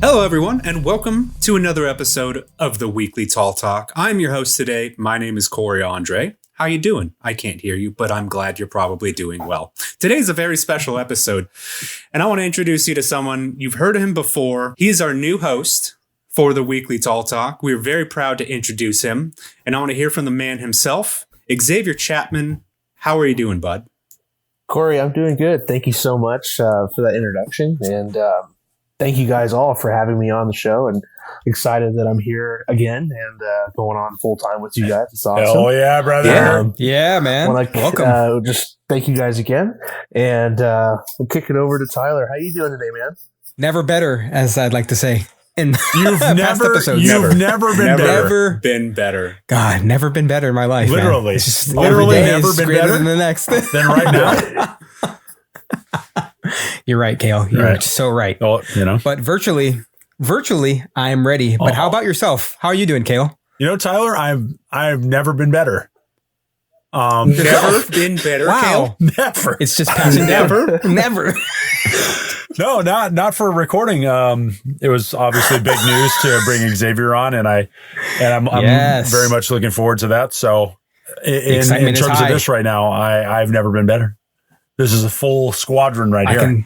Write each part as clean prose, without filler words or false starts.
Hello, everyone, and welcome to another episode of the Weekly Tall Talk. I'm your host today. My name is Corey Andre. How you doing? I can't hear you, but I'm glad you're probably doing well. Today's a very special episode, and I want to introduce you to someone. You've heard of him before. He is our new host for the Weekly Tall Talk. We're very proud to introduce him, and I want to hear from the man himself, Xavier Chapman. How are you doing, bud? Corey, I'm doing good. Thank you so much for that introduction, and thank you guys all for having me on the show, and excited that I'm here again and going on full time with you guys. It's awesome. Oh yeah, brother. Yeah, man. Welcome. Just thank you guys again, and we'll kick it over to Tyler. How you doing today, man? Never better, as I'd like to say. In You've never been better. God, never been better in my life. Literally, man. It's just literally every day never is been greater better than the next. than right now. You're right, Cale. You're Right. so right. Oh, you know. But virtually, I am ready. But how about yourself? How are you doing, Cale? You know, Tyler, I've never been better. Never been better, Wow. Cale? Never. It's just passing down. Never. No, not for recording. It was obviously big news to bring Xavier on, and I'm Yes. very much looking forward to that. So, in Excitement is terms of high. this right now, I've never been better. This is a full squadron right here.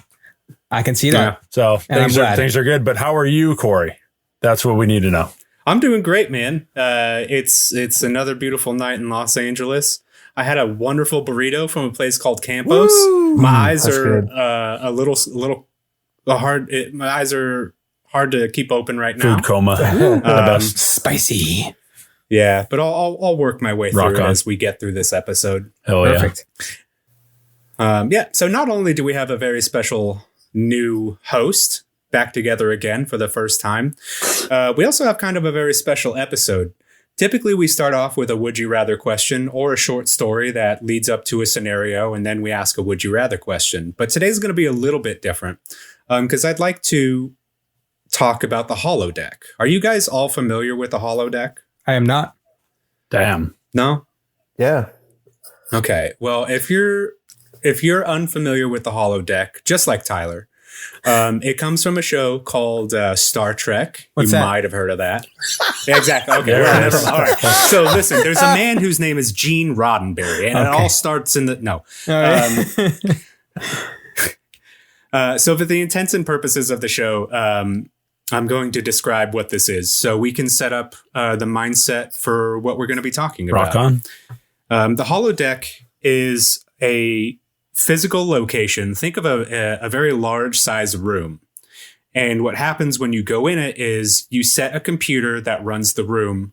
I can see that. So And I'm glad. things are good. But how are you, Corey? That's what we need to know. I'm doing great, man. It's another beautiful night in Los Angeles. I had a wonderful burrito from a place called Campos. My eyes That's are good. a little hard. My eyes are hard to keep open right now. Food coma. The best. Spicy. Yeah, but I'll work my way Rock through it on. as we get through this episode. Hell Perfect. So not only do we have a very special new host back together again for the first time, we also have kind of a very special episode. Typically, we start off with a would you rather question or a short story that leads up to a scenario, and then we ask a would you rather question. But today's going to be a little bit different because I'd like to talk about the holodeck. Are you guys all familiar with the holodeck? I am not. Damn. No? Yeah. Okay. Well, if you're unfamiliar with the holodeck, just like Tyler, it comes from a show called Star Trek. What's you that? might have heard of that. Yeah, exactly. Okay. There Well, it is. never mind. All right. So listen, there's a man whose name is Gene Roddenberry, and it Okay. all starts in the no. So for the intents and purposes of the show, I'm going to describe what this is, so we can set up the mindset for what we're going to be talking about. Rock on. The holodeck is a physical location. Think of a very large size room. And what happens when you go in it is you set a computer that runs the room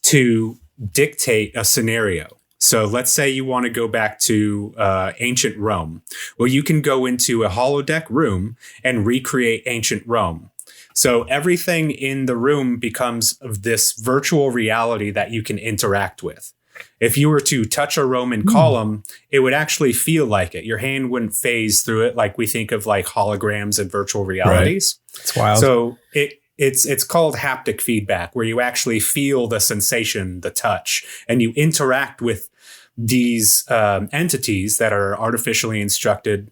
to dictate a scenario. So let's say you want to go back to ancient Rome. Well, you can go into a holodeck room and recreate ancient Rome. So everything in the room becomes of this virtual reality that you can interact with. If you were to touch a Roman column, it would actually feel like it. Your hand wouldn't phase through it like we think of like holograms and virtual realities. It's wild. So it's called haptic feedback, where you actually feel the sensation, the touch, and you interact with these entities that are artificially instructed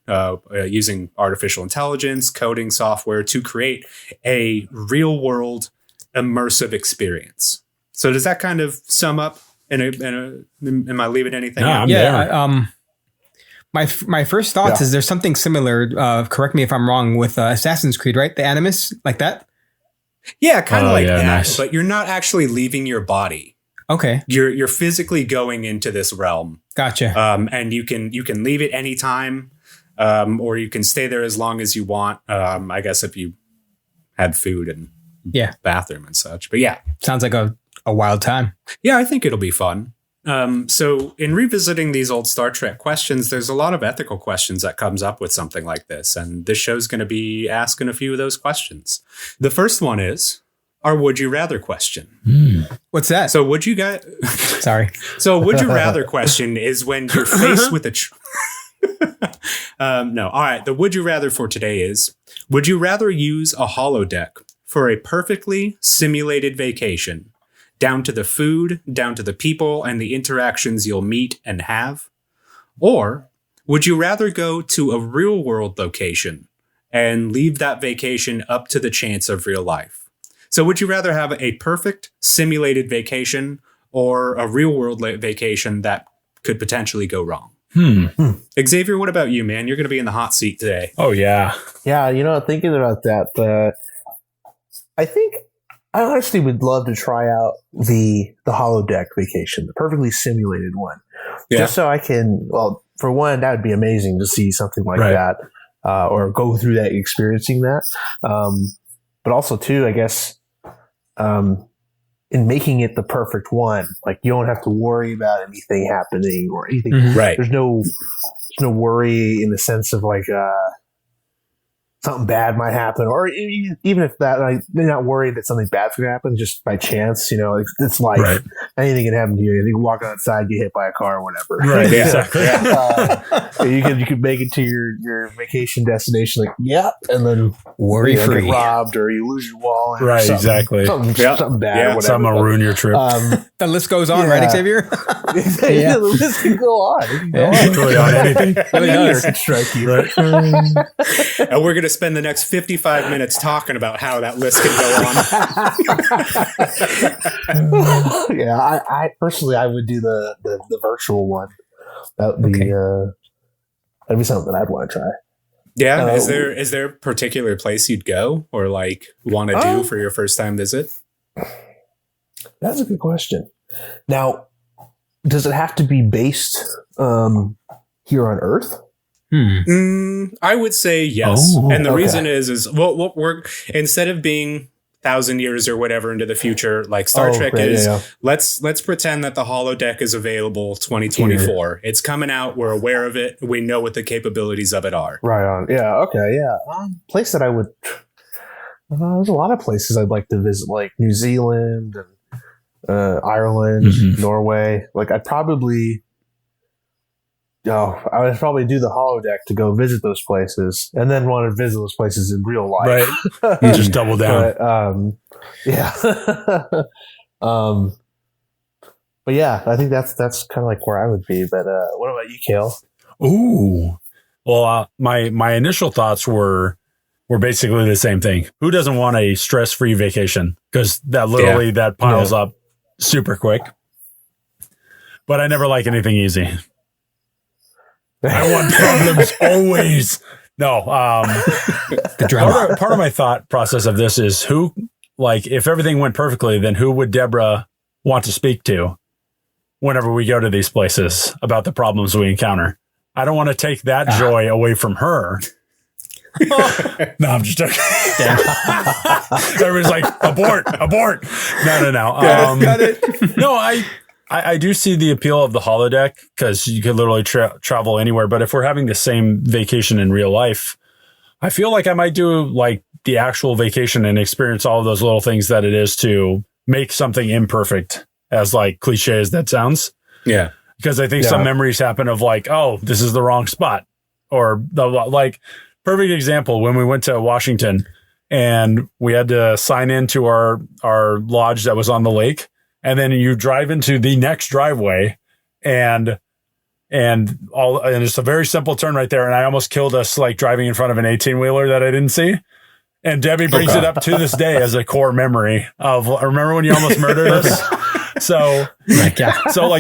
using artificial intelligence, coding software to create a real world immersive experience. So does that kind of sum up? Am I leaving anything No, out? I'm there. My first thoughts is there's something similar. Correct me if I'm wrong with Assassin's Creed, right? The Animus, like that. Yeah, kind of like yeah, that. nice. But you're not actually leaving your body. Okay, You're physically going into this realm, gotcha. and you can leave it anytime, or you can stay there as long as you want. I guess if you had food and bathroom and such. But yeah, Sounds like a wild time. yeah, I think it'll be fun. So in revisiting these old Star Trek questions, there's a lot of ethical questions that comes up with something like this. And this show's going to be asking a few of those questions. The first one is our would you rather question. What's that? So would you guys, Sorry. so would you rather question is when you're faced with a, no. All right. The would you rather for today is, would you rather use a holodeck for a perfectly simulated vacation, down to the food, down to the people and the interactions you'll meet and have? Or would you rather go to a real world location and leave that vacation up to the chance of real life. So would you rather have a perfect simulated vacation or a real world vacation that could potentially go wrong? Xavier, what about you, man? You're going to be in the hot seat today. Oh, yeah. Yeah, thinking about that, I think I honestly would love to try out the holodeck vacation, the perfectly simulated one. Yeah. Just so I can, well, for one, that would be amazing to see something like that, or go through that, experiencing that. But also, too, I guess, in making it the perfect one, like you don't have to worry about anything happening or anything. Right. There's no worry in the sense of like, something bad might happen, or even if that, like, they're not worried that something bad's going to happen just by chance. It's life. Right. Anything can happen to you. You can walk outside, get hit by a car or whatever. Right. Exactly. You could make it to your vacation destination, and then worry free, get robbed, or you lose your wallet. Right. Exactly. Something bad. Or whatever. Something will ruin your trip. The list goes on, right, Xavier? The list can go on. It can go on. Really on anything. Really does. Can strike you. Right. And we're going to spend the next 55 minutes talking about how that list can go on. I personally, I would do the virtual one. That would be that'd be something that I'd want to try. Yeah. Is there a particular place you'd go or like want to do for your first time visit? That's a good question. Now, does it have to be based here on Earth? I would say yes. And the reason is what we're, instead of being 1,000 years or whatever into the future, like Star Trek is, let's pretend that the holodeck is available 2024. It's coming out. We're aware of it. We know what the capabilities of it are. Right on. Yeah. Okay. Yeah. Place that I would, there's a lot of places I'd like to visit, like New Zealand and Ireland, Norway. Like I would probably do the holodeck to go visit those places, and then want to visit those places in real life. Right. Just double down. But yeah, I think that's kind of like where I would be. But what about you, Cale? Ooh. Well, my initial thoughts were basically the same thing. Who doesn't want a stress-free vacation? Because that literally that piles up super quick. But I never like anything easy. I want problems always. No. The drama. Part of my thought process of this is who, like, if everything went perfectly, then who would Deborah want to speak to whenever we go to these places about the problems we encounter? I don't want to take that joy away from her. No, I'm just joking. Everybody's like, abort. No. Got it. No, I do see the appeal of the holodeck because you could literally travel anywhere. But if we're having the same vacation in real life, I feel like I might do like the actual vacation and experience all of those little things that it is to make something imperfect, as like cliche as that sounds. Yeah. Because I think some memories happen of like, oh, this is the wrong spot, or like perfect example when we went to Washington and we had to sign into our lodge that was on the lake. And then you drive into the next driveway and it's a very simple turn right there. And I almost killed us like driving in front of an 18-wheeler that I didn't see. And Debbie brings it up to this day as a core memory of, remember when you almost murdered us? So like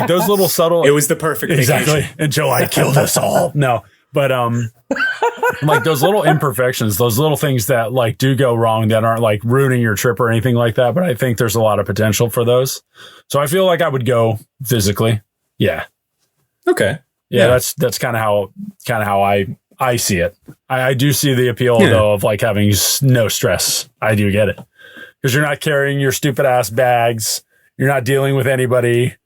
those little subtle, it was the perfect exactly vacation. until I killed us all. No, but, like those little imperfections, those little things that like do go wrong that aren't like ruining your trip or anything like that. But I think there's a lot of potential for those. So I feel like I would go physically. Yeah. Okay. Yeah. That's kind of how I see it. I do see the appeal though of like having no stress. I do get it because you're not carrying your stupid ass bags. You're not dealing with anybody.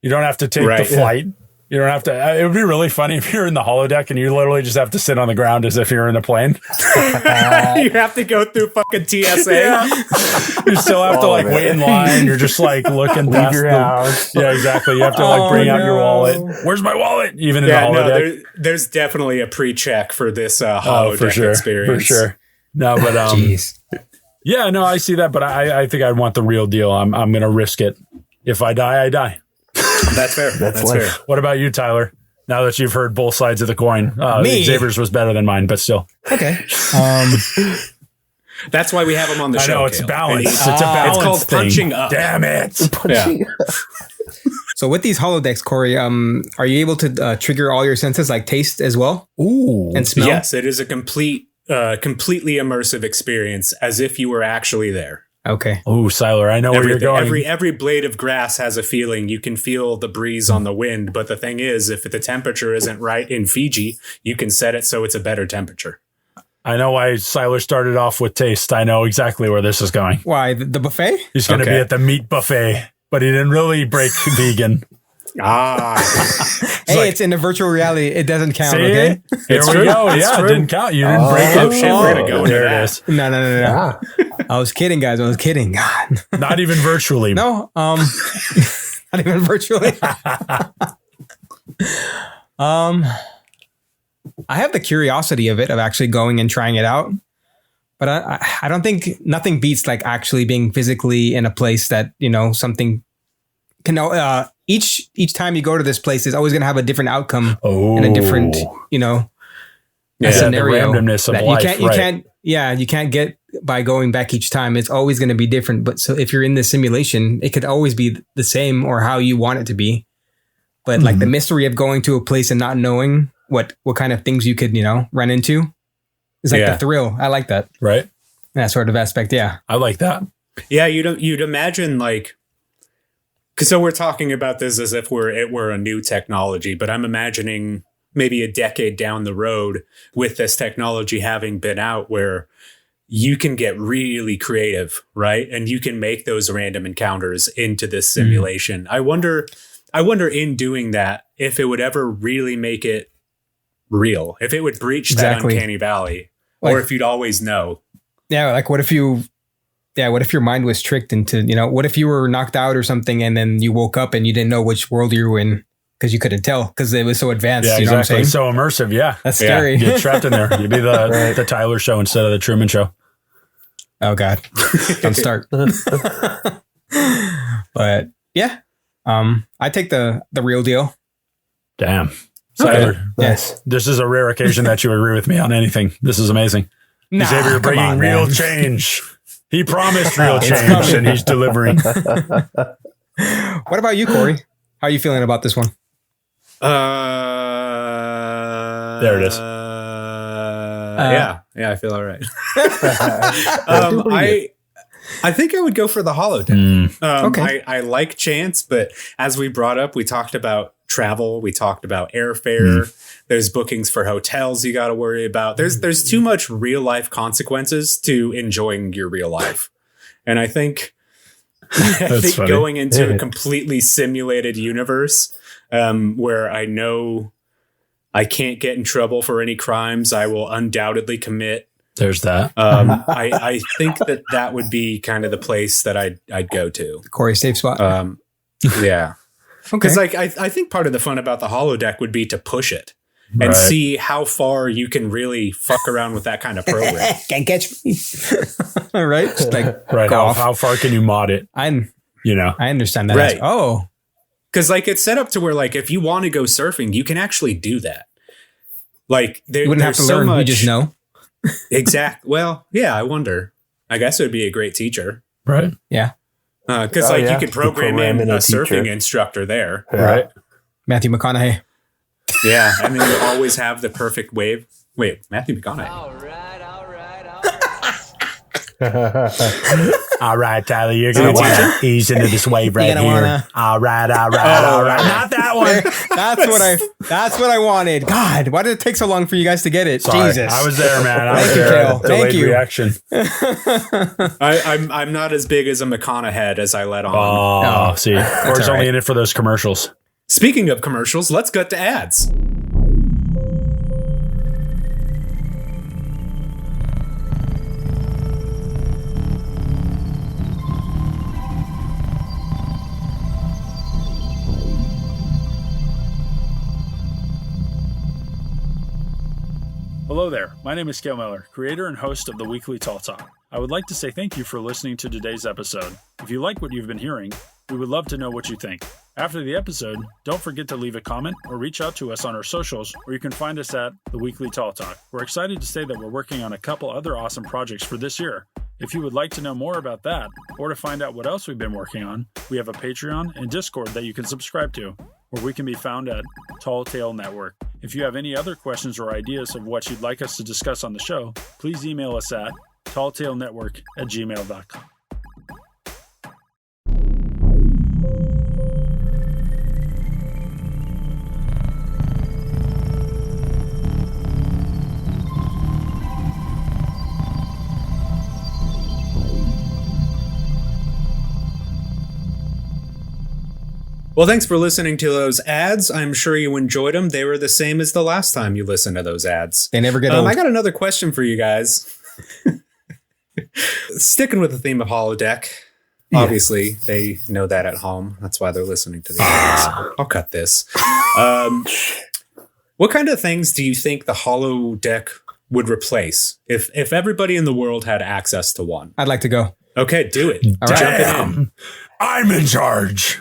You don't have to take the flight. You don't have to. It would be really funny if you're in the holodeck and you literally just have to sit on the ground as if you're in a plane. You have to go through fucking TSA. Yeah. You still have to like wait in line. You're just like looking past your house. Yeah, exactly. You have to like bring out your wallet. Where's my wallet? Even in the holodeck. There's definitely a pre-check for this holodeck experience. For sure. No, but Jeez. Yeah, no, I see that, but I think I'd want the real deal. I'm going to risk it. If I die, I die. That's fair. That's fair. What about you, Tyler? Now that you've heard both sides of the coin, Me? Xavier's was better than mine, but still. Okay. That's why we have him on the I show. know it's Cale. balance. And It's a balance. It's called thing. punching up. Damn it! Yeah. So with these holodecks, Corey, are you able to trigger all your senses, like taste as well? Ooh. And smell? Yes, it is a completely immersive experience, as if you were actually there. Okay. Ooh, Siler, I know where you're going. Every blade of grass has a feeling. You can feel the breeze on the wind, but the thing is, if the temperature isn't right in Fiji, you can set it so it's a better temperature. I know why Siler started off with taste. I know exactly where this is going. Why? The buffet? He's going to be at the meat buffet, but he didn't really break vegan. Hey, it's in the virtual reality. It doesn't count, See? okay? Here It's we true. go. It's Yeah, true. it didn't count. You didn't break Oh, it. shit, we're gonna go into There it that. is. No. I was kidding, guys. I was kidding. God. Not even virtually. No, not even virtually. I have the curiosity of actually going and trying it out, but I don't think nothing beats like actually being physically in a place that, something can, each time you go to this place is always going to have a different outcome and a different, the scenario. randomness of that life. you can't get by going back each time. It's always going to be different. But so if you're in this simulation, it could always be the same or how you want it to be. But like the mystery of going to a place and not knowing what kind of things you could, run into is like the thrill. I like that. Right. That sort of aspect. Yeah. I like that. Yeah, you'd imagine like, because so we're talking about this as if it were a new technology, but I'm imagining maybe a decade down the road with this technology having been out where you can get really creative, right? And you can make those random encounters into this simulation. I wonder in doing that, if it would ever really make it real, if it would breach that uncanny valley, or if you'd always know. Yeah. Like what if your mind was tricked into, what if you were knocked out or something and then you woke up and you didn't know which world you were in because you couldn't tell because it was so advanced. Yeah, you know exactly. what I'm So immersive. Yeah. That's scary. Get trapped in there. You'd be the Tyler show instead of the Truman show. Oh God. Don't start. But yeah. I take the real deal. Damn. Okay. Tyler, Yes. this is a rare occasion that you agree with me on anything. This is amazing. Nah, Xavier, you're come bringing on, real man. change. He promised real It's change coming. and he's delivering. What about you, Corey? How are you feeling about this one? There it is. Yeah, I feel all right. I think I would go for the holodeck. Okay. I like chance, but as we brought up, we talked about travel. We talked about airfare. There's bookings for hotels you got to worry about. There's too much real life consequences to enjoying your real life. And I think funny. going into a completely simulated universe where I know I can't get in trouble for any crimes I will undoubtedly commit. There's that. I think that would be kind of the place that I'd go to. Corey's safe spot. Yeah. Okay. Because like I think part of the fun about the holodeck would be to push it and Right. see how far you can really fuck around with that kind of program. Can't catch me. All right. Just like Right. go off. How far can you mod it? I I understand that. Right. Oh. Because like it's set up to where like if you want to go surfing, you can actually do that. Like You wouldn't have to learn. You just know. Exact. Well, yeah. I wonder. I guess it would be a great teacher. Right. Yeah. Because Oh, like yeah. you could program Program in in a a teacher. surfing instructor there. Right. Matthew McConaughey. Yeah, and then you always have the perfect wave. Wait, Matthew McConaughey. All right, Tyler, you're going to want to ease into this wave right here. gonna wanna- All right. Not that one. That's what I wanted. God, why did it take so long for you guys to get it? Sorry. Jesus. I was there, man. I was Thank you, there. Cale. Delayed Thank you. reaction. I'm not as big as a McConaughey as I let on. Oh, see. Corey's all only right. in it for those commercials. Speaking of commercials, let's get to ads. Hello there. My name is Cale Miller, creator and host of the Weekly Tall Talk. I would like to say thank you for listening to today's episode. If you like what you've been hearing, we would love to know what you think. After the episode, don't forget to leave a comment or reach out to us on our socials, or you can find us at The Weekly Tall Talk. We're excited to say that we're working on a couple other awesome projects for this year. If you would like to know more about that, or to find out what else we've been working on, we have a Patreon and Discord that you can subscribe to, where we can be found at Tall Tale Network. If you have any other questions or ideas of what you'd like us to discuss on the show, please email us at talltalenetwork@gmail.com. Well, thanks for listening to those ads. I'm sure you enjoyed them. They were the same as the last time you listened to those ads. They never get old. I got another question for you guys. Sticking with the theme of holodeck. Obviously, they know that at home. That's why they're listening to the ads. I'll cut this. What kind of things do you think the holodeck would replace if everybody in the world had access to one? I'd like to go. Okay, do it. All right. Jump it in. I'm in charge.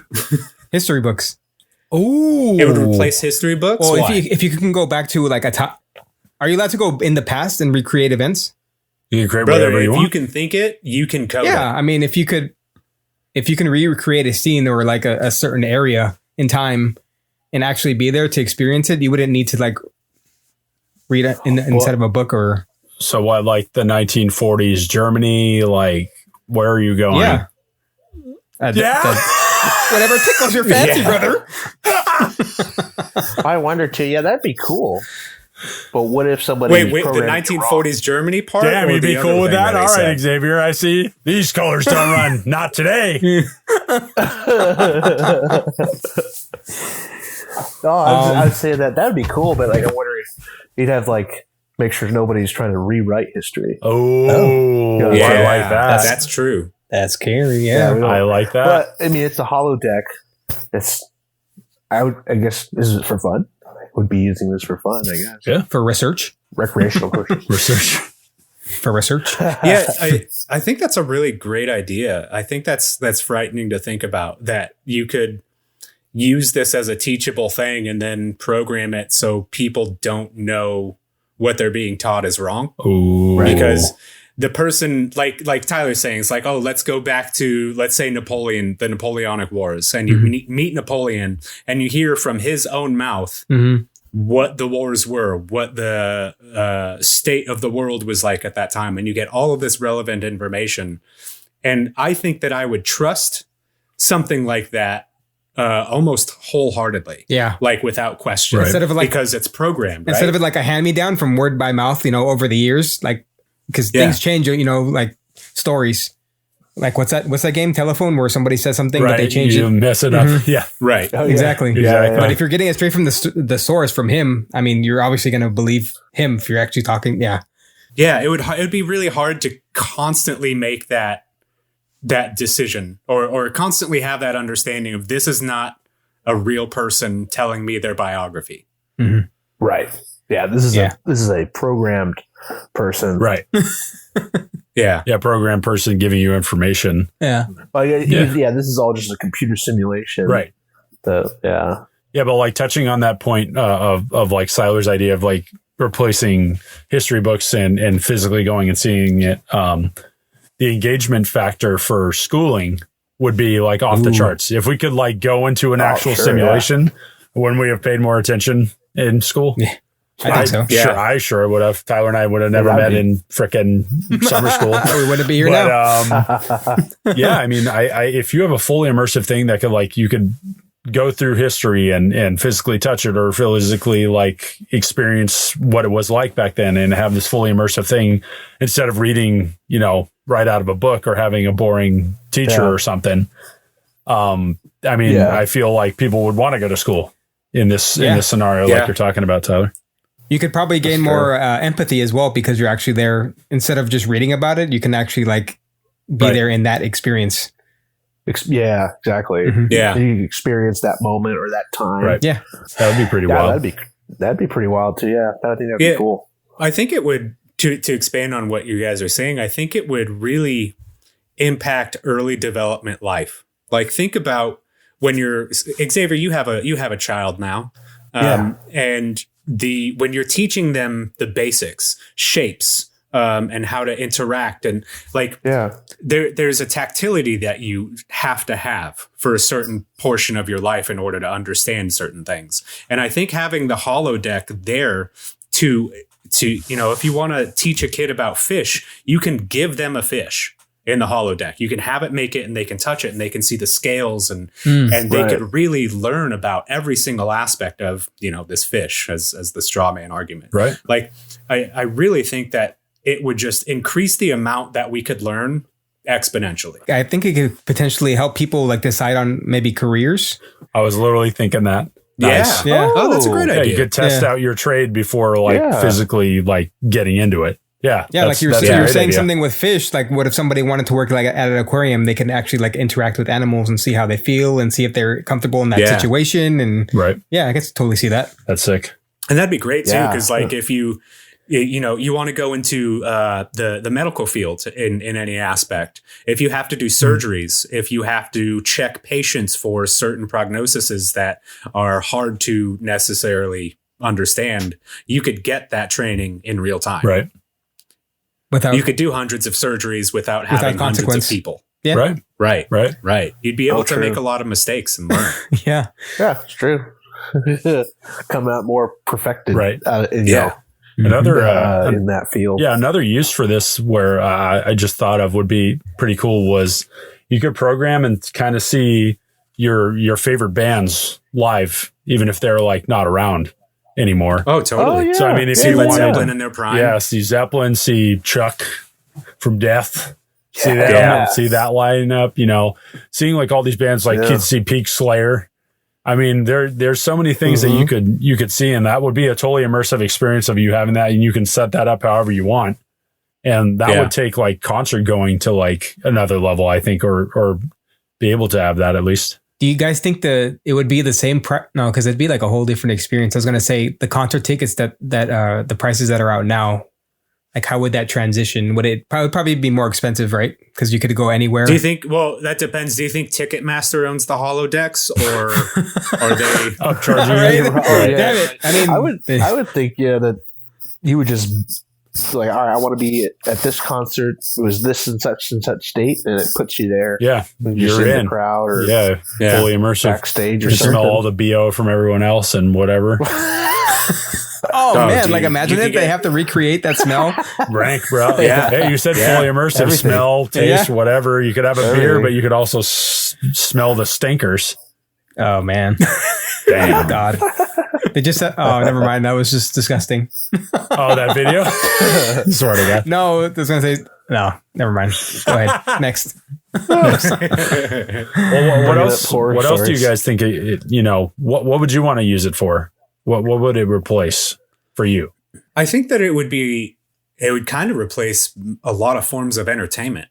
History books. Ooh. It would replace history books? Well, Why? if you can go back to like a time, are you allowed to go in the past and recreate events? You can create Brother, whatever you if want. you can think it, you can code Yeah, it. I mean, if you can recreate a scene or like a certain area in time and actually be there to experience it, you wouldn't need to like read it instead of a book or. So what, like the 1940s Germany? Like, where are you going? Yeah. Whatever tickles your fancy, brother. I wonder too. Yeah, that'd be cool. But what if somebody Wait, the programmed it 1940s Germany part? Damn, or you'd the be other cool with thing that? they All right, said? Xavier, I see. These colors don't run. Not today. No, I'd say that'd be cool, but like I wonder if you'd have like make sure nobody's trying to rewrite history. Oh, Yeah, I like that. That's true. That's scary. we Yeah. don't- I like that. But I mean, it's a holodeck. I guess this is for fun. I would be using this for fun. I guess. Yeah. For research. Recreational purposes. Research. For research. Yeah, I think that's a really great idea. I think that's frightening to think about, that you could use this as a teachable thing and then program it so people don't know what they're being taught is wrong. Ooh. Because the person, like Tyler's saying, it's like, oh, let's go back to, let's say, Napoleon, the Napoleonic Wars, and you meet Napoleon and you hear from his own mouth what the wars were, what the state of the world was like at that time, and you get all of this relevant information. And I think that I would trust something like that almost wholeheartedly. Yeah. Like without question. Right. Instead of like because it's programmed. instead right? of it like a hand-me-down from word by mouth, over the years, like because things change, like stories. Like what's that game, Telephone, where somebody says something but they change you it? mess it up. Yeah. Right. Oh, yeah. Exactly. Exactly. But if you're getting it straight from the source from him, I mean, you're obviously going to believe him if you're actually talking. Yeah. Yeah, it would be really hard to constantly make that decision or constantly have that understanding of this is not a real person telling me their biography. Mm-hmm. Right. Yeah. This is a programmed person. Right. Yeah. Yeah. Program person giving you information. Yeah. Well, yeah. This is all just a computer simulation. Right. Yeah. Yeah. But like touching on that point of like Siler's idea of like replacing history books and physically going and seeing it, the engagement factor for schooling would be like off the charts. If we could like go into an actual simulation, wouldn't we have paid more attention in school? Yeah. I think so. Sure, I sure would have. Tyler and I would have never met in frickin' summer school. We wouldn't be here now. Yeah, I mean, I if you have a fully immersive thing that could like you could go through history and physically touch it or physically like experience what it was like back then and have this fully immersive thing instead of reading, right out of a book or having a boring teacher or something. I mean, I feel like people would want to go to school in this scenario like you're talking about, Tyler. You could probably gain more empathy as well because you're actually there. Instead of just reading about it, you can actually like be there in that experience. Yeah, exactly. Mm-hmm. Yeah. You experience that moment or that time. Right. Yeah. That would be pretty wild. That'd be pretty wild too. Yeah. I think that'd be cool. I think it would, to expand on what you guys are saying, I think it would really impact early development life. Like think about when you're Xavier, you have a child now, and when you're teaching them the basics, shapes, and how to interact, and like there's a tactility that you have to have for a certain portion of your life in order to understand certain things. And I think having the holodeck there to if you want to teach a kid about fish, you can give them a fish in the holodeck. You can have it make it, and they can touch it, and they can see the scales, and they could really learn about every single aspect of this fish, as the straw man argument. Right. Like I really think that it would just increase the amount that we could learn exponentially. I think it could potentially help people like decide on maybe careers. I was literally thinking that. Nice. Yeah. Oh, that's a great idea. You could test out your trade before physically getting into it. Yeah. Yeah. Like you were saying something with fish. Like what if somebody wanted to work at an aquarium, they can actually interact with animals and see how they feel and see if they're comfortable in that situation. And yeah, I guess totally see that. That's sick. And that'd be great too. Cause if you want to go into the medical field in any aspect, if you have to do surgeries, if you have to check patients for certain prognoses that are hard to necessarily understand, you could get that training in real time. Right. You could do hundreds of surgeries without having hundreds of people. Yeah. Right. You'd be able to make a lot of mistakes and learn. Yeah, it's true. Come out more perfected. Right. Another in that field. Yeah, another use for this where I just thought of would be pretty cool was you could program and kind of see your favorite bands live, even if they're not around anymore. Oh, totally. Oh, yeah. So I mean, if you Led wanted Zeppelin in their prime, see Zeppelin, see Chuck from Death, see that lineup. Seeing all these bands, kids see Peak Slayer. I mean, there's so many things that you could see, and that would be a totally immersive experience of you having that, and you can set that up however you want, and that would take concert going to another level, I think, or be able to have that at least. Do you guys think that it would be the same price? No, because it'd be a whole different experience. I was going to say the concert tickets that the prices that are out now. How would that transition? Would it probably be more expensive, right? Because you could go anywhere. Do you think? Well, that depends. Do you think Ticketmaster owns the holodecks, or are they upcharging you? Damn it! I mean, I would think that you would just all right, I want to be at this concert. It was this and such date, and it puts you there. Yeah, you're in the crowd, or fully immersive backstage, or you something. Smell all the BO from everyone else and whatever. Oh man, dude, imagine it. They have to recreate that smell. Rank, bro. Hey, you said fully immersive. Everything. Smell, taste, whatever. You could have a beer, but you could also smell the stinkers. Oh man. Damn. God. They just said, never mind. That was just disgusting. Oh, that video? Swear to God. No, I was going to say, no, never mind. Go ahead. Next. Well, what else do you guys think, what would you want to use it for? What would it replace for you? I think that it would kind of replace a lot of forms of entertainment.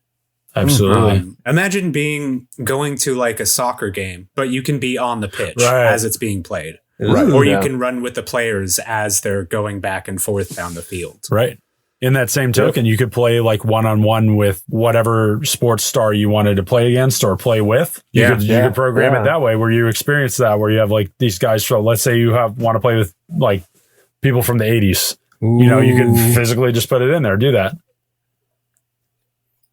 Absolutely. Imagine going to a soccer game, but you can be on the pitch as it's being played. Right. Or you can run with the players as they're going back and forth down the field. Right. In that same token, you could play one-on-one with whatever sports star you wanted to play against or play with. You could program it that way where you experience that, where you have these guys from, let's say you want to play with people from the 80s. Ooh. You can physically just put it in there, do that.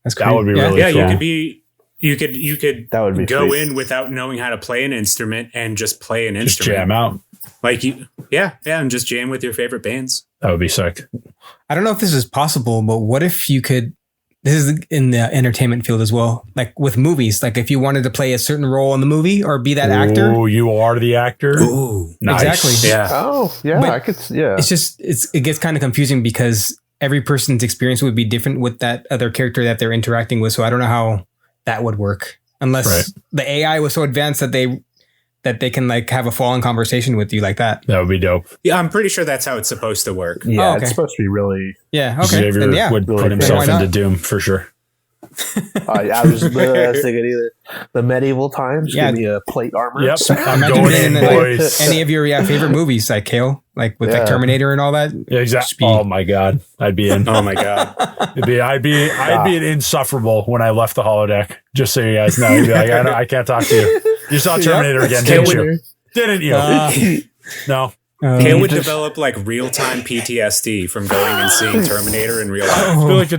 That's that would be really cool. You could that would be go sweet. in without knowing how to play an instrument and just play an just instrument. Jam out. And just jam with your favorite bands. That would be sick. I don't know if this is possible, but what if you could, this is in the entertainment field as well, with movies, if you wanted to play a certain role in the movie or be that actor. Oh, you are the actor? Ooh, nice. Exactly. Yeah. Oh, yeah, but I could, yeah. It's just, it gets kind of confusing because every person's experience would be different with that other character that they're interacting with. So I don't know how that would work unless the AI was so advanced that they can have a full-on conversation with you like that. That would be dope. Yeah, I'm pretty sure that's how it's supposed to work. Yeah, it's supposed to be really. Yeah, okay. Xavier would put himself into Doom for sure. I was thinking either the medieval times, give me a plate armor. Yep, I'm Imagine going being in, boys. any of your favorite movies, Cale, with Terminator and all that. Yeah, exactly. Oh my God, I'd be in. Oh my God, I'd be an insufferable when I left the holodeck. Just so you guys know, I'd be I can't talk to you. You saw Terminator again, Cale didn't you? Didn't you? No. Cale would develop like real-time PTSD from going and seeing Terminator in real life. I feel like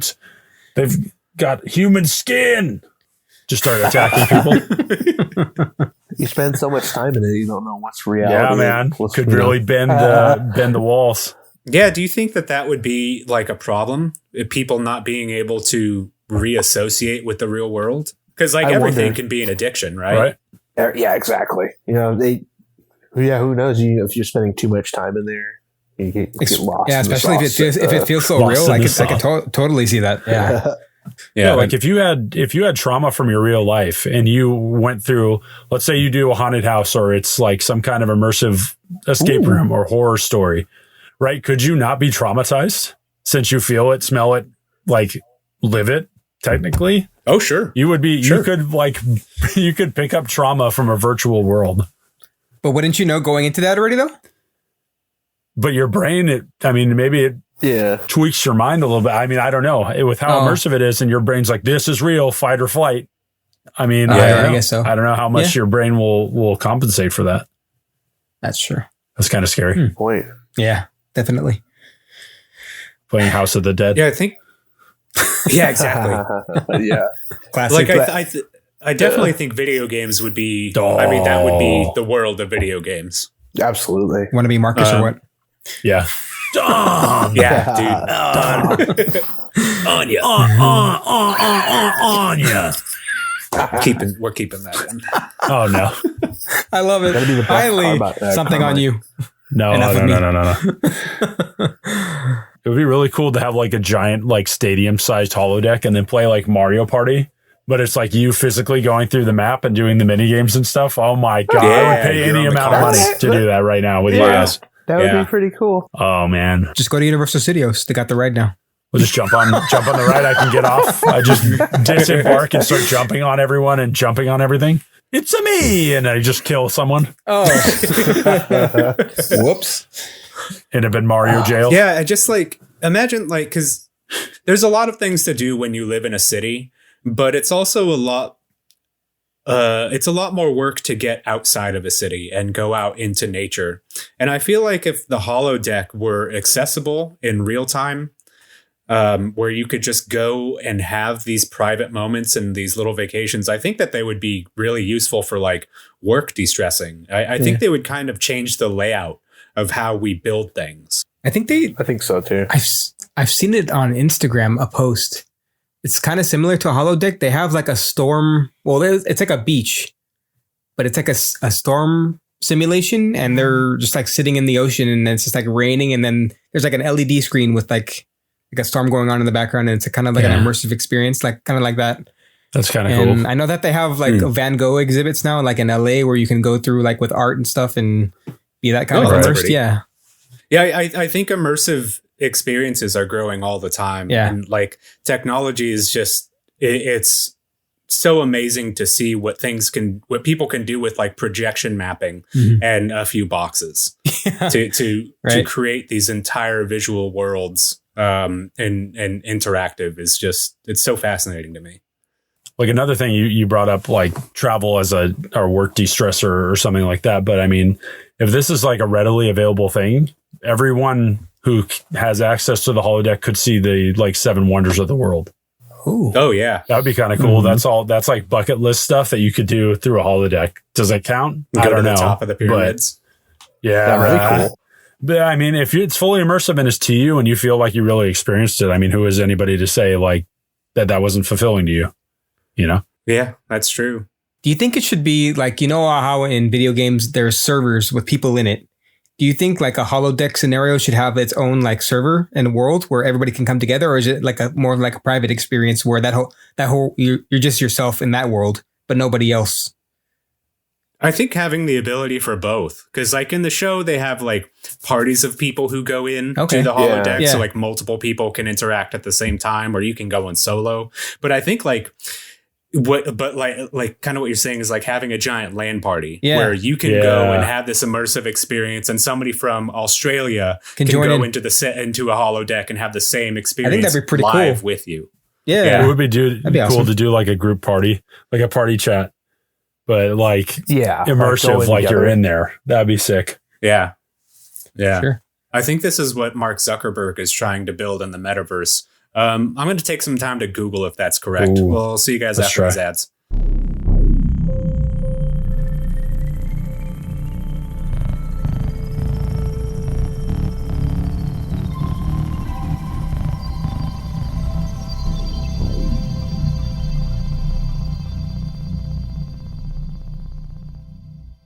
they've got human skin. Just start attacking people. You spend so much time in it, you don't know what's reality. Yeah, man. What's Could really bend the walls. Yeah, do you think that would be like a problem? If people not being able to reassociate with the real world? Because like everything can be an addiction, right? Yeah, exactly. You know, who knows? If you're spending too much time in there, you get lost. Yeah, especially if it feels so real. I could totally see that. Yeah. Yeah, like if you had trauma from your real life and you went through, let's say you do a haunted house or it's like some kind of immersive escape room or horror story, right? Could you not be traumatized since you feel it, smell it, like live it technically? Oh, sure. You would be, sure. You could pick up trauma from a virtual world. But wouldn't you know going into that already though? But your brain, maybe it tweaks your mind a little bit. I mean, I don't know. With how immersive it is and your brain's like, this is real, fight or flight. I mean, I guess so. I don't know how much your brain will compensate for that. That's true. That's kind of scary. Point. Yeah, definitely. Playing House of the Dead. Yeah, I think. Yeah, exactly. Yeah. Classic. Like I definitely think video games would be, that would be the world of video games. Absolutely. Want to be Marcus or what? Yeah. Yeah, dude. Anya. Anya. We're keeping that in. Oh, no. I love it. Finally, something on you. No. It would be really cool to have like a giant, like stadium-sized holodeck and then play like Mario Party. But it's like you physically going through the map and doing the mini games and stuff. Oh my God. I would pay any amount of money to do that right now with you guys. That would be pretty cool. Oh man. Just go to Universal Studios. They got the ride now. We'll just jump on the ride. I can get off. I just disembark and start jumping on everyone and jumping on everything. It's a me. And I just kill someone. Oh. Whoops. It'd have been Mario jail. Yeah. I just like, imagine like, cause there's a lot of things to do when you live in a city. But it's also a lot more work to get outside of a city and go out into nature. And I feel like if the holodeck were accessible in real time, where you could just go and have these private moments and these little vacations, I think that they would be really useful for like work de-stressing. I think they would kind of change the layout of how we build things. I think so too. I've seen it on Instagram, a post. It's kind of similar to a holodeck. They have like a storm. Well, it's like a beach, but it's like a storm simulation. And they're just like sitting in the ocean and it's just like raining. And then there's like an LED screen with like a storm going on in the background. And it's a kind of like an immersive experience, like kind of like that. That's kind of cool. I know that they have like Van Gogh exhibits now, like in LA, where you can go through like with art and stuff and be that kind of immersed. Yeah. Yeah. I think immersive experiences are growing all the time. Yeah. And like technology is just, it's so amazing to see what people can do with like projection mapping and a few boxes to create these entire visual worlds and interactive is just, it's so fascinating to me. Like another thing you brought up, like travel as a work de-stressor or something like that. But I mean, if this is like a readily available thing, everyone who has access to the holodeck could see the like 7 wonders of the world. Ooh. Oh yeah. That would be kind of cool. That's like bucket list stuff that you could do through a holodeck. Does it count? I don't know. Top of the pyramids. Yeah. Really cool. But I mean, if it's fully immersive and it's to you and you feel like you really experienced it, I mean, who is anybody to say like that wasn't fulfilling to you? You know? Yeah, that's true. Do you think it should be like, you know how in video games there's servers with people in it? Do you think like a holodeck scenario should have its own like server and world where everybody can come together, or is it like more like a private experience where that whole you're just yourself in that world but nobody else? I think having the ability for both, because like in the show they have like parties of people who go in to the holodeck, so like multiple people can interact at the same time, or you can go in solo. But I think like like kind of what you're saying is like having a giant LAN party where you can go and have this immersive experience, and somebody from Australia can go into a holodeck and have the same experience. I think that'd be pretty live cool with you. Yeah, it would be cool awesome to do like a group party, like a party chat. but like immersive, like you're in there. That'd be sick. Yeah. Sure. I think this is what Mark Zuckerberg is trying to build in the metaverse. I'm going to take some time to Google if that's correct. Ooh, we'll see you guys after these ads.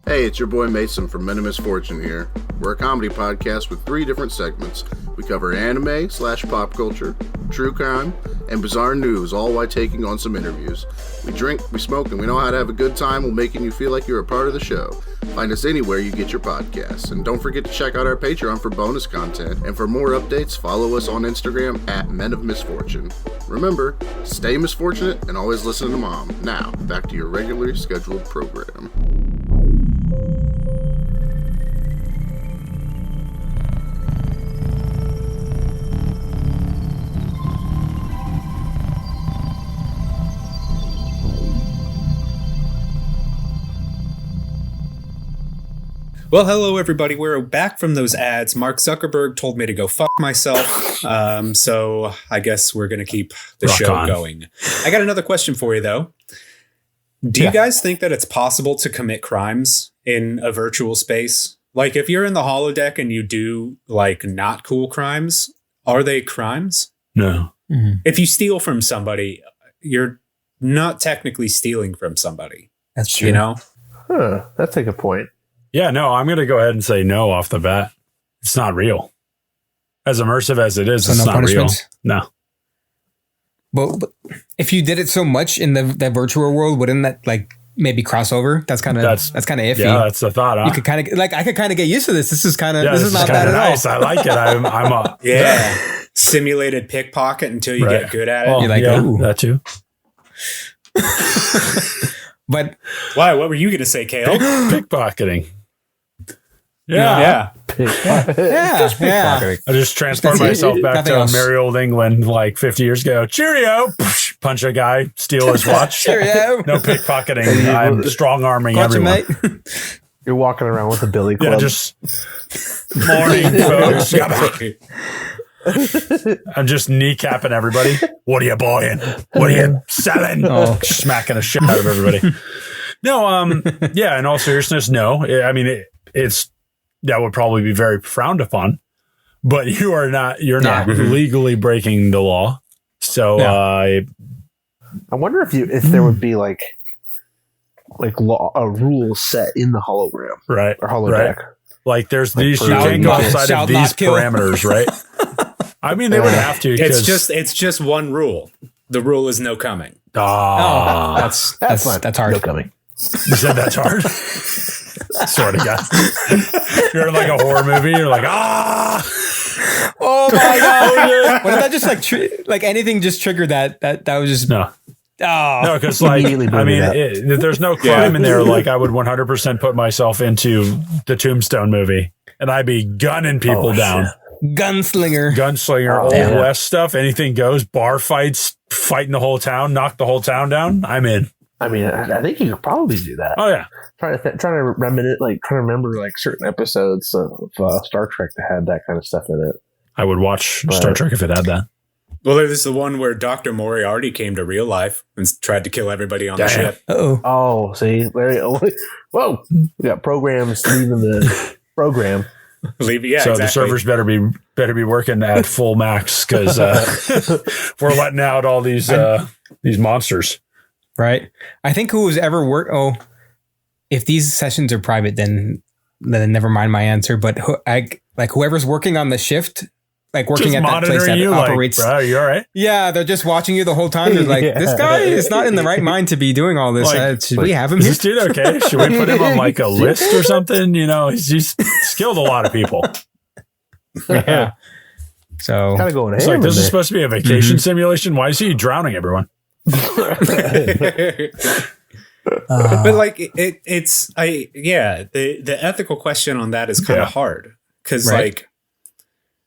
Hey, it's your boy Mason from Men of Misfortune here. We're a comedy podcast with 3 different segments. We cover anime/pop culture, true crime, and bizarre news, all while taking on some interviews. We drink, we smoke, and we know how to have a good time while making you feel like you're a part of the show. Find us anywhere you get your podcasts. And don't forget to check out our Patreon for bonus content. And for more updates, follow us on Instagram at Men of Misfortune. Remember, stay misfortunate and always listen to Mom. Now, back to your regularly scheduled program. Well, hello, everybody. We're back from those ads. Mark Zuckerberg told me to go fuck myself. So I guess we're going to keep the show going. I got another question for you, though. Do you guys think that it's possible to commit crimes in a virtual space? Like, if you're in the holodeck and you do, like, not cool crimes, are they crimes? No. Mm-hmm. If you steal from somebody, you're not technically stealing from somebody. That's true. You know? Huh, that's a good point. Yeah, no, I'm going to go ahead and say no off the bat. It's not real. As immersive as it is, So it's no not real. punishments? No. But if you did it so much in the virtual world, wouldn't that like maybe cross over? That's kind of iffy. Yeah, that's the thought. Huh? You could kind of like I could kind of get used to this. This is kind of Yeah, this is not bad at nice. all. I like it. I'm a Yeah. Simulated pickpocket until you get good at it. Well, You're like, yeah, ooh. that too. But Why? What were you going to say, Cale? Pickpocketing. Yeah. yeah. I just transport myself back Nothing to else. merry old England like 50 years ago. Cheerio! Punch a guy, steal his watch. Cheerio. No pickpocketing. I'm strong arming everyone. Mate. You're walking around with a billy club. Yeah, just morning, folks. I'm just kneecapping everybody. What are you buying? What are you selling? Smacking a shit out of everybody. No, yeah, in all seriousness, no. I mean, it's that would probably be very frowned upon, but you're not legally breaking the law. So, I wonder if there would be like a rule set in the hologram, right, or holodeck. right. Like there's Like these, you for- can't go outside Shall of these not kill. parameters, right? I mean, they would have to. It's just one rule. The rule is no coming. That's fun. that's hard. No coming. You said that's hard. Sort of, guys. You're in like a horror movie. You're like, Oh my god! What if that just like anything just triggered that was just no. oh No, because like, Immediately I bring mean, it up. there's no crime in there. Like, I would 100% put myself into the Tombstone movie, and I'd be gunning people down. Gunslinger, Old West stuff. Anything goes. Bar fights, fighting the whole town, knock the whole town down. I'm in. I mean, I think you could probably do that. Oh yeah. Trying to remember like certain episodes of Star Trek that had that kind of stuff in it. I would watch Star Trek if it had that. Well, there's the one where Dr. Moriarty came to real life and tried to kill everybody on the ship. Oh, see, Larry. Whoa, we got programs leaving the program. So exactly. the servers better be working at full max because we're letting out all these monsters. right. I think who's ever worked. Oh, if these sessions are private, then never mind my answer. But whoever's working on the shift, like working Just at that place that you, operates. Like, bro, you all right? Yeah, they're just watching you the whole time. They're like, this guy is not in the right mind to be doing all this. Should we have him Is here? this dude okay? Should we put him on like a list or something? You know, he's killed a lot of people. Yeah. So Kind of going. It's like, this is supposed to be a vacation simulation. Why is he drowning everyone? But like the ethical question on that is kind of hard because like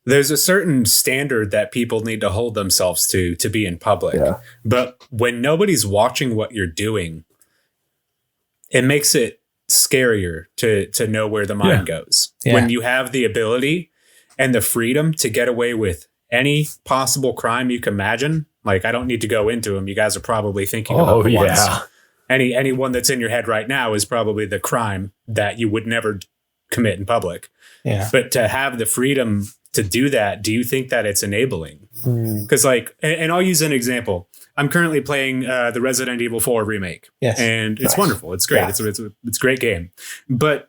there's a certain standard that people need to hold themselves to be in public. Yeah. But when nobody's watching what you're doing, it makes it scarier to know where the mind goes. Yeah. When you have the ability and the freedom to get away with any possible crime you can imagine. Like, I don't need to go into them. You guys are probably thinking about the ones. Any one that's in your head right now is probably the crime that you would never commit in public. Yeah. But to have the freedom to do that, do you think that it's enabling? Because like, and I'll use an example. I'm currently playing the Resident Evil 4 remake. Yes. And it's wonderful. It's great. Yeah. It's a great game. But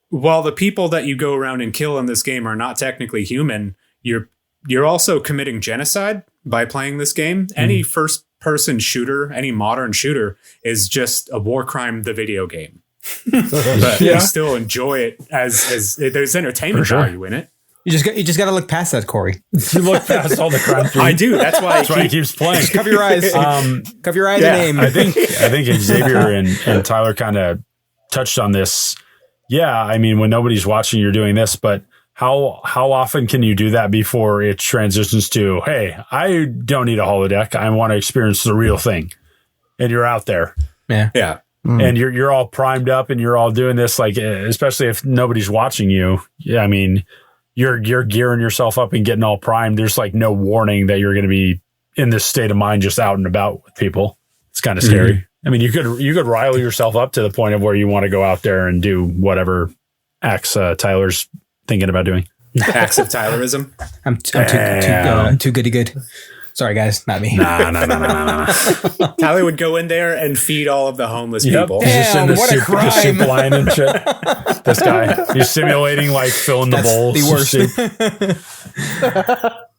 while the people that you go around and kill in this game are not technically human, you're also committing genocide by playing this game. Any first person shooter, any modern shooter is just a war crime, the video game. But you still enjoy it as there's entertainment value in it. You just got to look past that, Corey. You look past all the crime. I do. That's why he keeps playing. Cover your eyes. Cover your eyes and aim. I think Xavier and Tyler kind of touched on this. Yeah, I mean, when nobody's watching, you're doing this, but how often can you do that before it transitions to, hey, I don't need a holodeck. I want to experience the real thing. And you're out there. Yeah. Yeah. And you're all primed up and you're all doing this, like, especially if nobody's watching you. Yeah, I mean, you're gearing yourself up and getting all primed. There's like no warning that you're going to be in this state of mind just out and about with people. It's kind of scary. I mean, you could rile yourself up to the point of where you want to go out there and do whatever acts Tyler's thinking about doing. Acts of Tylerism. I'm too good to good. Sorry, guys, not me. Nah. Tyler would go in there and feed all of the homeless people. Damn, just what a crime. The soup line and shit. This guy, he's simulating like filling the bowls. The worst.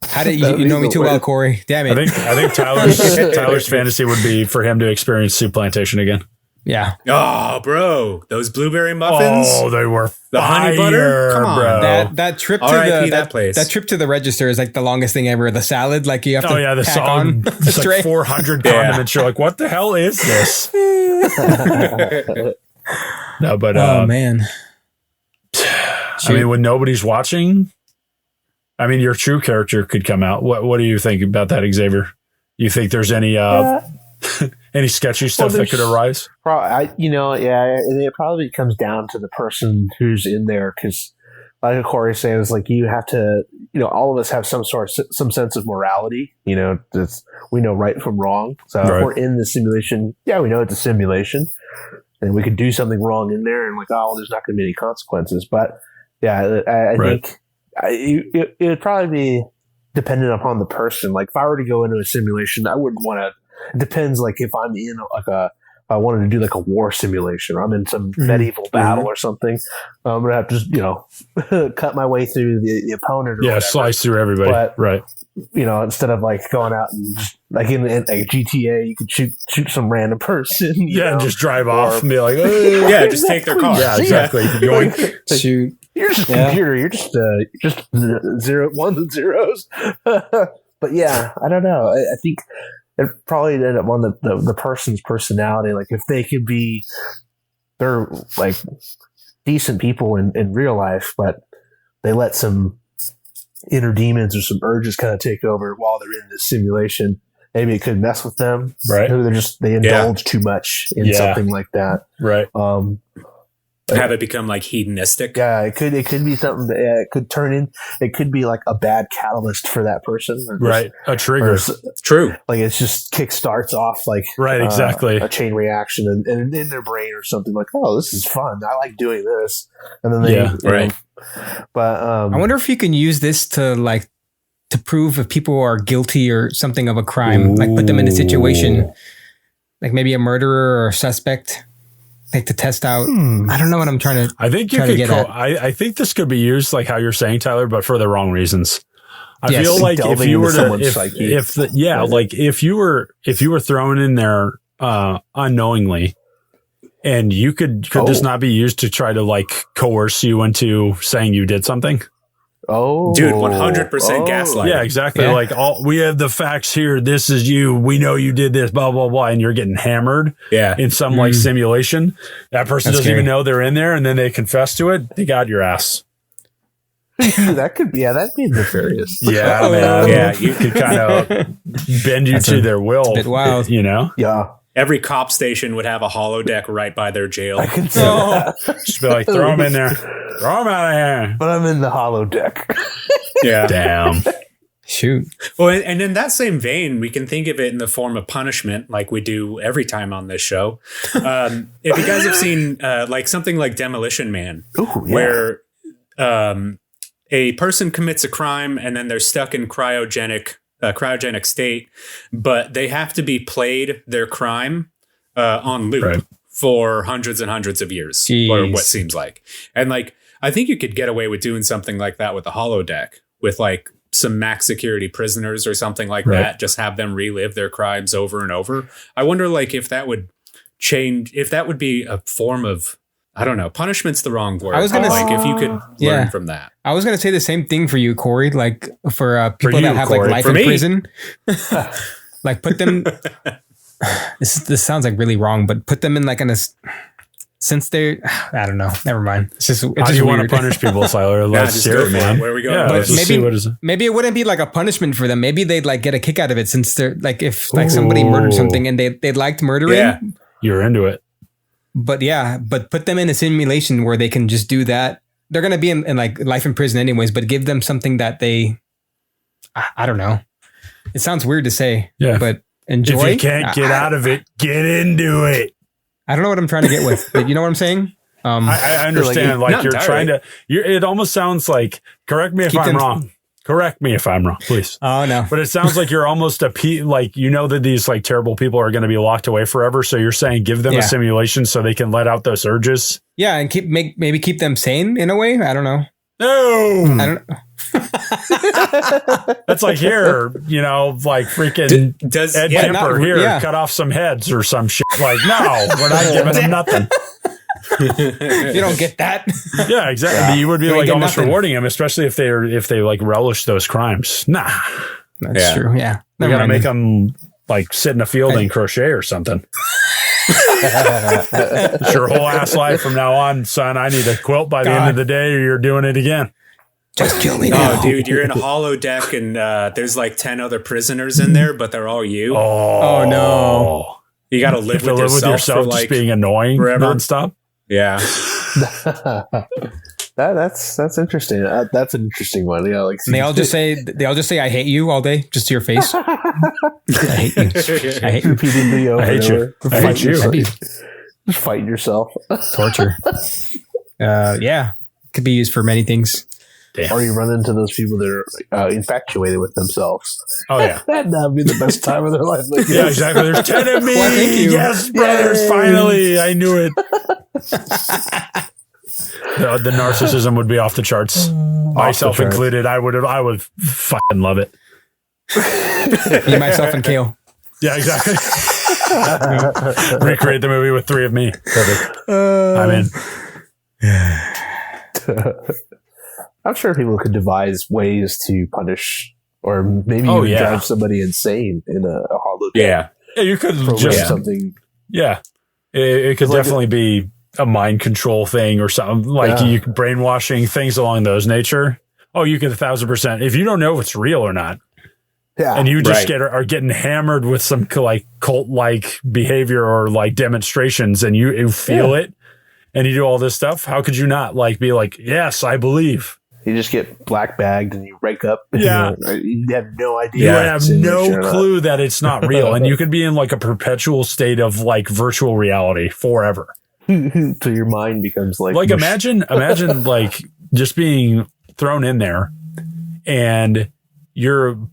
How did you know me too well, Corey? Damn it. I think Tyler's fantasy would be for him to experience soup plantation again. Yeah. Oh, bro, those blueberry muffins. Oh, they were the honey butter. Come on, bro. That trip to that place. That trip to the register is like the longest thing ever. The salad, like you have to the pack on it's tray. like 400 condiments. You're like, what the hell is this? No, but oh man. I mean, when nobody's watching, I mean, your true character could come out. What do you think about that, Xavier? You think there's any any sketchy stuff that could arise? It probably comes down to the person who's in there, because like Corey saying, it's like you have to, all of us have some sense of morality. We know right from wrong. So if we're in the simulation, we know it's a simulation, and we could do something wrong in there, and like, there's not going to be any consequences. But I think it would probably be dependent upon the person. Like if I were to go into a simulation, I wouldn't want to. It depends. Like if I'm in I wanted to do like a war simulation, or I'm in some medieval battle or something, I'm gonna have to just cut my way through the opponent. Or whatever. Slice through everybody. But, right. Instead of like going out and just, like in like GTA, you could shoot some random person. And just drive off and be like, just take their car. Yeah, exactly. Shoot. You're just a computer. You're just ones and zeros. But I don't know. I think it probably ended up on the person's personality. Like if they could be, they're like decent people in real life, but they let some inner demons or some urges kind of take over while they're in this simulation. Maybe it could mess with them. Right. Maybe they indulge too much in something like that. Right. Have it become like hedonistic. Yeah, it could be something that it could turn in. It could be like a bad catalyst for that person. Right, a trigger. True. Like it just kickstarts off like exactly a chain reaction and in their brain or something like, oh, this is fun. I like doing this. And then they But I wonder if you can use this to prove if people are guilty or something of a crime. Like put them in a situation, like maybe a murderer or a suspect. Like to test out. I don't know what I'm trying to. I think you could. I think this could be used like how you're saying, Tyler, but for the wrong reasons. I feel like if you were if you were thrown in there unknowingly, and you could this not be used to try to like coerce you into saying you did something? Oh, dude, 100% gaslighting. Yeah, exactly. Yeah. Like we have the facts here. This is you. We know you did this, blah, blah, blah. And you're getting hammered in some like simulation. That person doesn't even know they're in there. And then they confess to it. They got your ass. That could be, that'd be nefarious. Yeah, man. You could kind of bend you to their will. It's a bit wild. Yeah. Every cop station would have a holodeck right by their jail. I can tell that. Just be like, throw him in there. Throw him out of here. But I'm in the holodeck. Yeah. Damn. Shoot. Well, and in that same vein, we can think of it in the form of punishment, like we do every time on this show. If you guys have seen like something like Demolition Man, Ooh, yeah. where a person commits a crime and then they're stuck in cryogenic state, but they have to be played their crime on loop for hundreds and hundreds of years, Jeez. or what seems like. And like, I think you could get away with doing something like that with a holodeck, with like some max security prisoners or something like that. Just have them relive their crimes over and over. I wonder, like, if that would change, if that would be a form of, I don't know, punishment's the wrong word. I was gonna like if you could learn from that. I was going to say the same thing for you, Corey, like for people you, that have Corey. like life For in me. prison, like put them, this sounds like really wrong, but put them in like since they're, I don't know, never mind. It's just How do you want to punish people, Siler? Let's just hear go it, for man. it. Where are we going? Yeah, But let's just see what is it. maybe it wouldn't be like a punishment for them. Maybe they'd like get a kick out of it since they're like, if like somebody murdered something and they liked murdering. Yeah. You're into it. But put them in a simulation where they can just do that. They're going to be in like life in prison anyways, but give them something that they, I don't know. It sounds weird to say, but enjoy. If you can't get out of it, get into it. I don't know what I'm trying to get with, but you know what I'm saying? I understand. Like you're trying to, it almost sounds like, correct me if I'm wrong. Correct me if I'm wrong, please. Oh, no. But it sounds like you're almost like, you know that these like terrible people are going to be locked away forever. So you're saying give them a simulation so they can let out those urges. Yeah. And maybe keep them sane in a way. I don't know. No. I don't know. That's like here, you know, like freaking Does Ed yeah, Kemper here, cut off some heads or some shit. Like, no, we're not giving them nothing. You don't get that. Yeah, exactly. Yeah. You would be like almost nothing. rewarding them, especially if they like relish those crimes. Nah, that's true. Yeah, we got to make them like sit in a field and crochet or something. It's your whole ass life from now on, son. I need a quilt by the end of the day, or you're doing it again. Just kill me now. Oh, dude, you're in a holodeck and there's like 10 other prisoners in there, but they're all you. Oh no. You got to live with yourself for like just being annoying forever. Nonstop. Yeah. That's interesting. That's an interesting one. Yeah, like and they all just say I hate you all day, just to your face. I hate you. I hate you. Repeatedly over I hate you. I hate you. Just fighting yourself. Torture. Yeah, could be used for many things. Damn. Or you run into those people that are infatuated with themselves. Oh, yeah. That'd be the best time of their life. Like, yeah, exactly. There's 10 of me. Well, thank you. Yes, brothers. Yay. Finally. I knew it. The narcissism would be off the charts. Myself included. I would fucking love it. Me, myself, and Cale. Yeah, exactly. Recreate the movie with 3 of me. Perfect. I'm in. I'm sure people could devise ways to punish, or maybe even drive somebody insane in a holodeck. Yeah, you could just something. Yeah, it could definitely be a mind control thing or something like you brainwashing, things along those nature. Oh, you could 1,000%. If you don't know if it's real or not, and you just are getting hammered with some like cult like behavior or like demonstrations, and you feel it, and you do all this stuff. How could you not like be like, yes, I believe? You just get black bagged and you wake up. Yeah. You have no idea. You have no clue that it's not real. And you could be in like a perpetual state of like virtual reality forever. So your mind becomes like imagine like just being thrown in there and you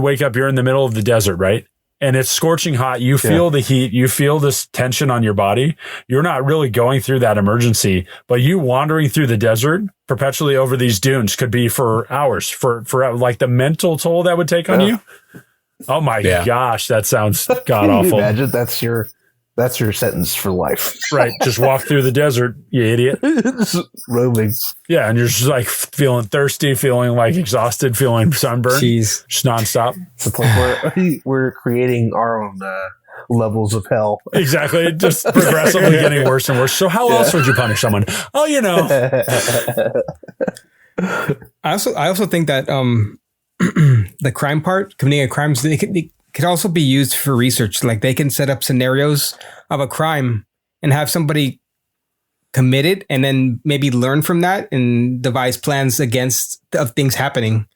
wake up, you're in the middle of the desert, right? And it's scorching hot. You feel the heat. You feel this tension on your body. You're not really going through that emergency, but you wandering through the desert perpetually over these dunes could be for hours, for like the mental toll that would take on you. Oh my gosh, that sounds god awful. Imagine that's your sentence for life. Right. Just walk through the desert, you idiot. Roaming. Yeah. And you're just like feeling thirsty, feeling like exhausted, feeling sunburned. Jeez. Just nonstop. It's a place where we're creating our own levels of hell. Exactly. Just progressively getting worse and worse. So how else would you punish someone? Oh, you know. I also think that the crime part, committing a crime, could also be used for research. Like they can set up scenarios of a crime and have somebody commit it and then maybe learn from that and devise plans against of things happening.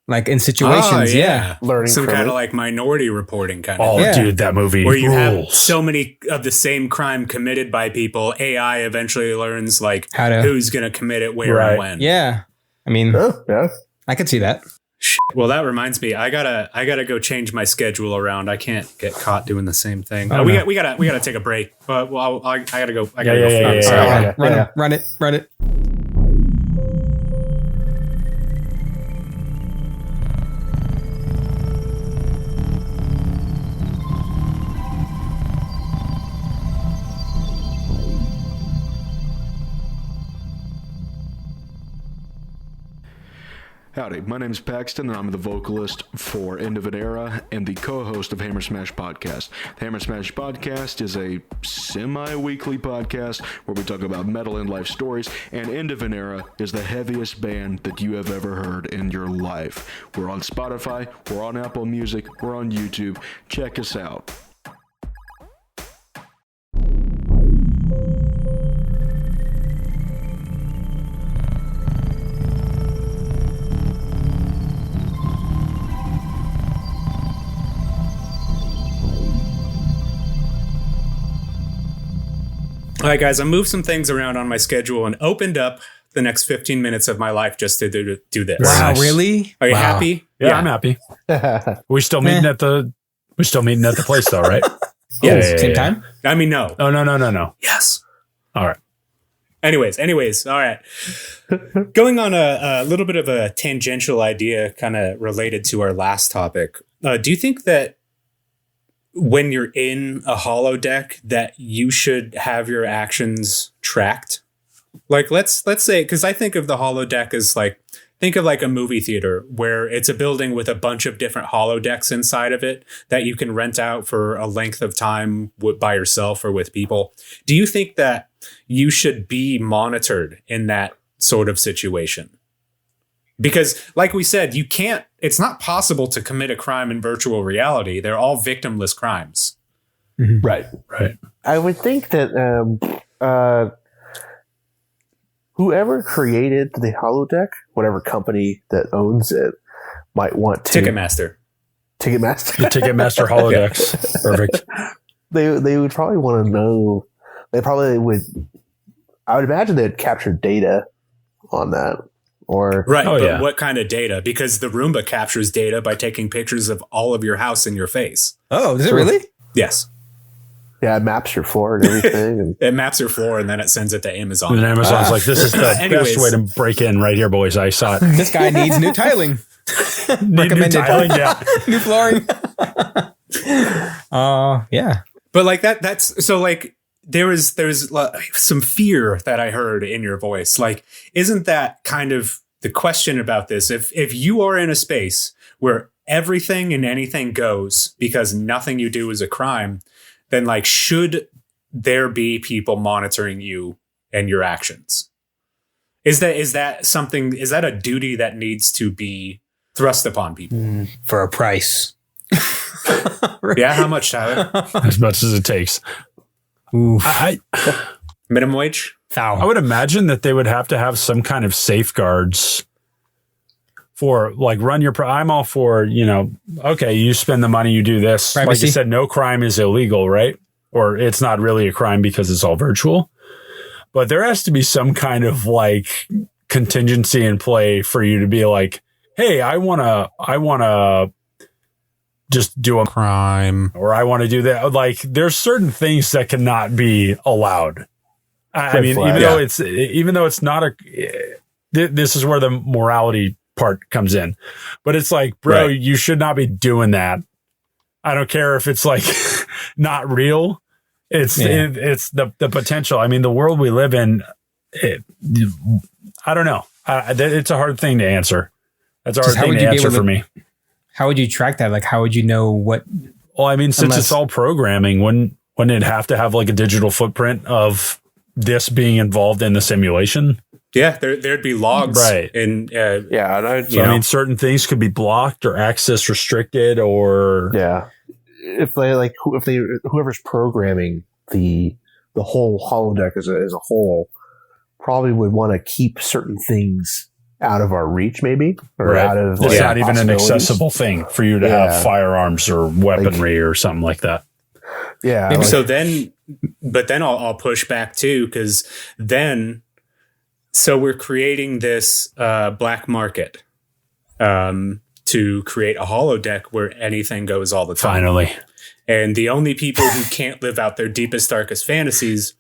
Like in situations, learning some from kind it. of like Minority Reporting kind of Oh, thing. Yeah. dude, that movie Where you have rules. so many of the same crime committed by people, AI eventually learns like How to- who's going to commit it, where, Right. and when. Yeah. I mean, Oh, yeah. I could see that. Shit. Well, that reminds me, I gotta go change my schedule around. I can't get caught doing the same thing. Oh, we no. gotta take a break. But well, I gotta go. I gotta Yeah, go. yeah, figure this yeah, out. yeah. Yeah. Run Yeah. it, run it, run it. Howdy, my name is Paxton, and I'm the vocalist for End of an Era and the co-host of Hammer Smash Podcast. The Hammer Smash Podcast is a semi-weekly podcast where we talk about metal and life stories, and End of an Era is the heaviest band that you have ever heard in your life. We're on Spotify, we're on Apple Music, we're on YouTube. Check us out. All right, guys, I moved some things around on my schedule and opened up the next 15 minutes of my life just to do this. Wow. Wow, Nice. really? Are you Wow. happy? Yeah, I'm happy. We still meeting at the place though, right? Same time? I mean, no. Oh, no. Yes. All right. Anyways, all right. Going on a little bit of a tangential idea kind of related to our last topic. Do you think that when you're in a holodeck that you should have your actions tracked? Like let's say, because I think of the holodeck as think of like a movie theater where it's a building with a bunch of different holodecks inside of it that you can rent out for a length of time by yourself or with people. Do you think that you should be monitored in that sort of situation? Because like we said, it's not possible to commit a crime in virtual reality. They're all victimless crimes. Right. I would think that whoever created the holodeck, whatever company that owns it, might want to Ticketmaster. Ticketmaster. The Ticketmaster holodecks. Perfect. They would probably want to know. They probably would. I would imagine they'd capture data on that. Or Right. Oh, But yeah. what kind of data? Because the Roomba captures data by taking pictures of all of your house and your face. Oh, is it Sure. really? Yes. yeah, it maps your floor and everything. And It maps your floor and then it sends it to Amazon. And Amazon's like, this is the Anyways. best way to break in right here, boys. I saw it. This guy needs new tiling. Need new Recommended. tiling, yeah. New flooring. Yeah. But like that's so like there's some fear that I heard in your voice. Like, isn't that kind of the question about this? If you are in a space where everything and anything goes because nothing you do is a crime, then like, should there be people monitoring you and your actions? Is that a duty that needs to be thrust upon people? For a price. Yeah. How much, Tyler? As much as it takes. Oof. I Minimum wage? I would imagine that they would have to have some kind of safeguards for like I'm all for, okay, you spend the money, you do this. Privacy. Like you said, no crime is illegal, right? Or it's not really a crime because it's all virtual. But there has to be some kind of like contingency in play for you to be like, hey, I wanna just do a crime, or I want to do that. Like, there's certain things that cannot be allowed. I mean, flag. even though it's not this is where the morality part comes in, but it's like, bro, Right. you should not be doing that. I don't care if it's like not real. It's the potential. I mean, the world we live in, I don't know. It's a hard thing to answer. That's a hard thing to answer for me. How would you track that? Like, how would you know what? Well, I mean, since Unless- it's all programming, wouldn't it have to have like a digital footprint of this being involved in the simulation? Yeah, there'd be logs, right? And Yeah, and I mean, certain things could be blocked or access restricted, or if whoever's programming the whole holodeck as a whole probably would want to keep certain things out of our reach, maybe, or out of it's not even an accessible thing for you to have firearms or weaponry or something like that. Yeah. Maybe so then, but then I'll push back too, because then, so we're creating this black market to create a holodeck where anything goes all the time. Finally. And the only people who can't live out their deepest, darkest fantasies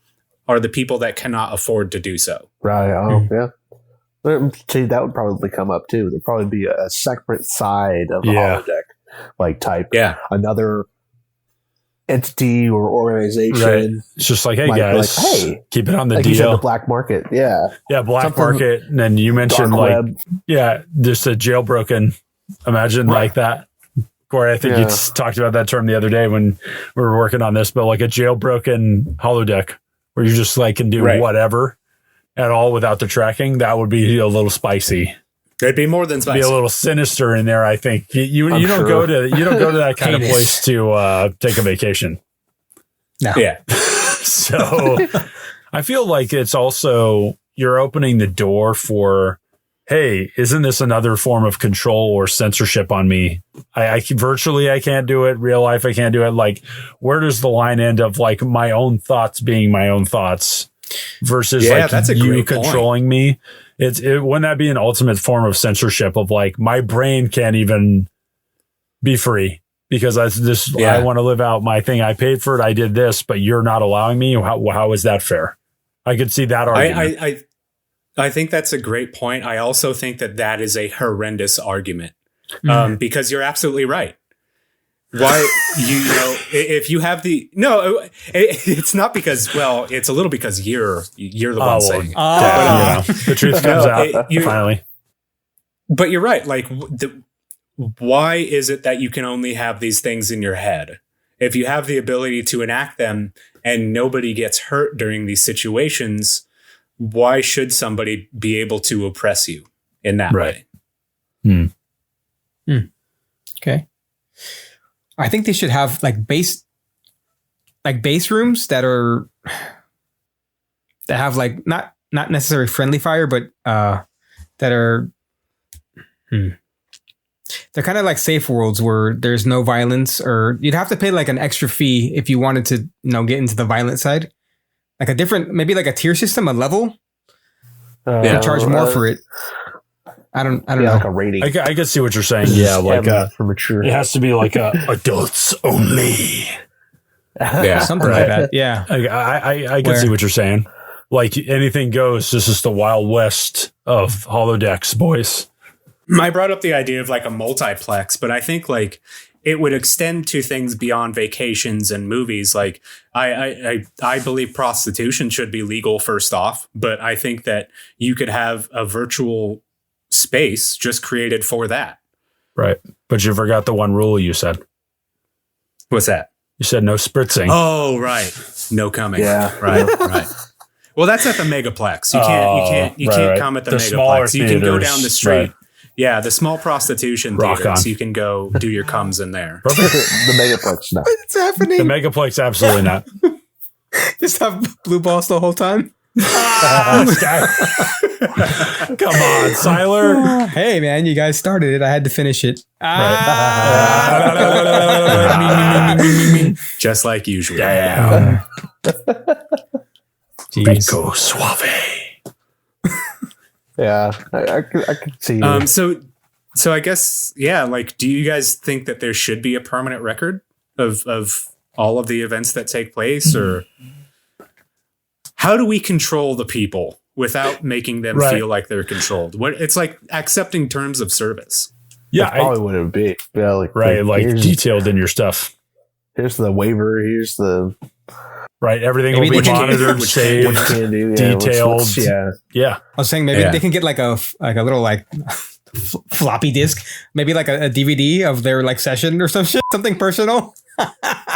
are the people that cannot afford to do so. Right. Yeah. See, that would probably come up too. There'd probably be a separate side of the holodeck, like type another entity or organization. Right. It's just like, hey guys, keep it on the DL. You said, the black market. Yeah. Yeah. Black market. And then you mentioned just a jailbroken. Imagine like that. Corey, I think you talked about that term the other day when we were working on this, but like a jailbroken holodeck where you just like can do whatever at all without the tracking. That would be a little spicy. It'd be more than spicy. Be a little sinister in there. I think you don't go to that kind of place to take a vacation. No. Yeah. So I feel like it's also, you're opening the door for, hey, isn't this another form of control or censorship on me? I virtually, I can't do it. Real life, I can't do it. Like, where does the line end of like my own thoughts being my own thoughts versus that's a you great controlling me? Wouldn't that be an ultimate form of censorship of like, my brain can't even be free because I want to live out my thing. I paid for it. I did this, but you're not allowing me. How is that fair? I could see that argument. I think that's a great point. I also think that is a horrendous argument because you're absolutely right. Why, if you have it's not because, it's a little because you're the one saying it. But, the truth comes out finally. But you're right. Like, why is it that you can only have these things in your head? If you have the ability to enact them and nobody gets hurt during these situations, why should somebody be able to oppress you in that way? Okay. I think they should have base rooms that have like not necessarily friendly fire, but that are they're kind of like safe worlds where there's no violence, or you'd have to pay like an extra fee if you wanted to get into the violent side. Like a different, maybe like a tier system, a level. Charge more for it. I don't know. Like a rating. I can see what you're saying. Yeah, like for mature. It has to be like adults only. Yeah, something like that. Yeah, I can see what you're saying. Like anything goes. This is the Wild West of holodecks, boys. I brought up the idea of like a multiplex, but I think like it would extend to things beyond vacations and movies. Like I believe prostitution should be legal first off, but I think that you could have a virtual space just created for that. Right. But you forgot the one rule you said. What's that? You said no spritzing. Oh, right. No coming. Yeah. Right. Well, that's at the megaplex. You can't come at the megaplex. You can go down the street. Right. Yeah, the small prostitution theaters, you can go do your comes in there. The megaplex, no. What's happening? The megaplex, absolutely not. Just have blue balls the whole time. Come on, Siler. Hey, man, you guys started it. I had to finish it. Just like usual. Damn. Rico Suave. Yeah, I could see. So I guess, like, do you guys think that there should be a permanent record of all of the events that take place, or how do we control the people without making them feel like they're controlled? It's like accepting terms of service. Yeah, that's probably what it would be. Yeah, like detailed in your stuff. Here's the waiver. Here's the. Right, everything will be monitored, saved, detailed. Yeah. I was saying maybe they can get like a little like floppy disk, maybe like a DVD of their like session or some shit, something personal.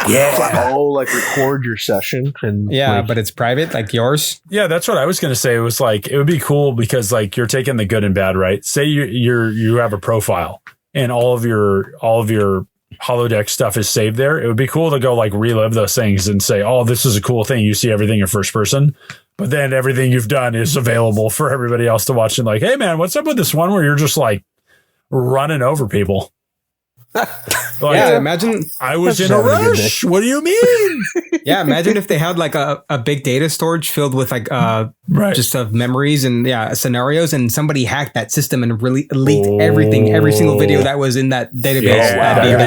Yeah. Oh, like record your session and But it's private, like yours. Yeah, that's what I was going to say. It was like, it would be cool because like you're taking the good and bad, right? Say you have a profile and all of your holodeck stuff is saved there. It would be cool to go like relive those things and say, oh, this is a cool thing. You see everything in first person, but then everything you've done is available for everybody else to watch. And like, hey man, what's up with this one where you're just like running over people? Like, imagine I was in a rush. What do you mean? Imagine if they had like a big data storage filled with like just of memories and scenarios, and somebody hacked that system and really leaked everything, every single video that was in that database.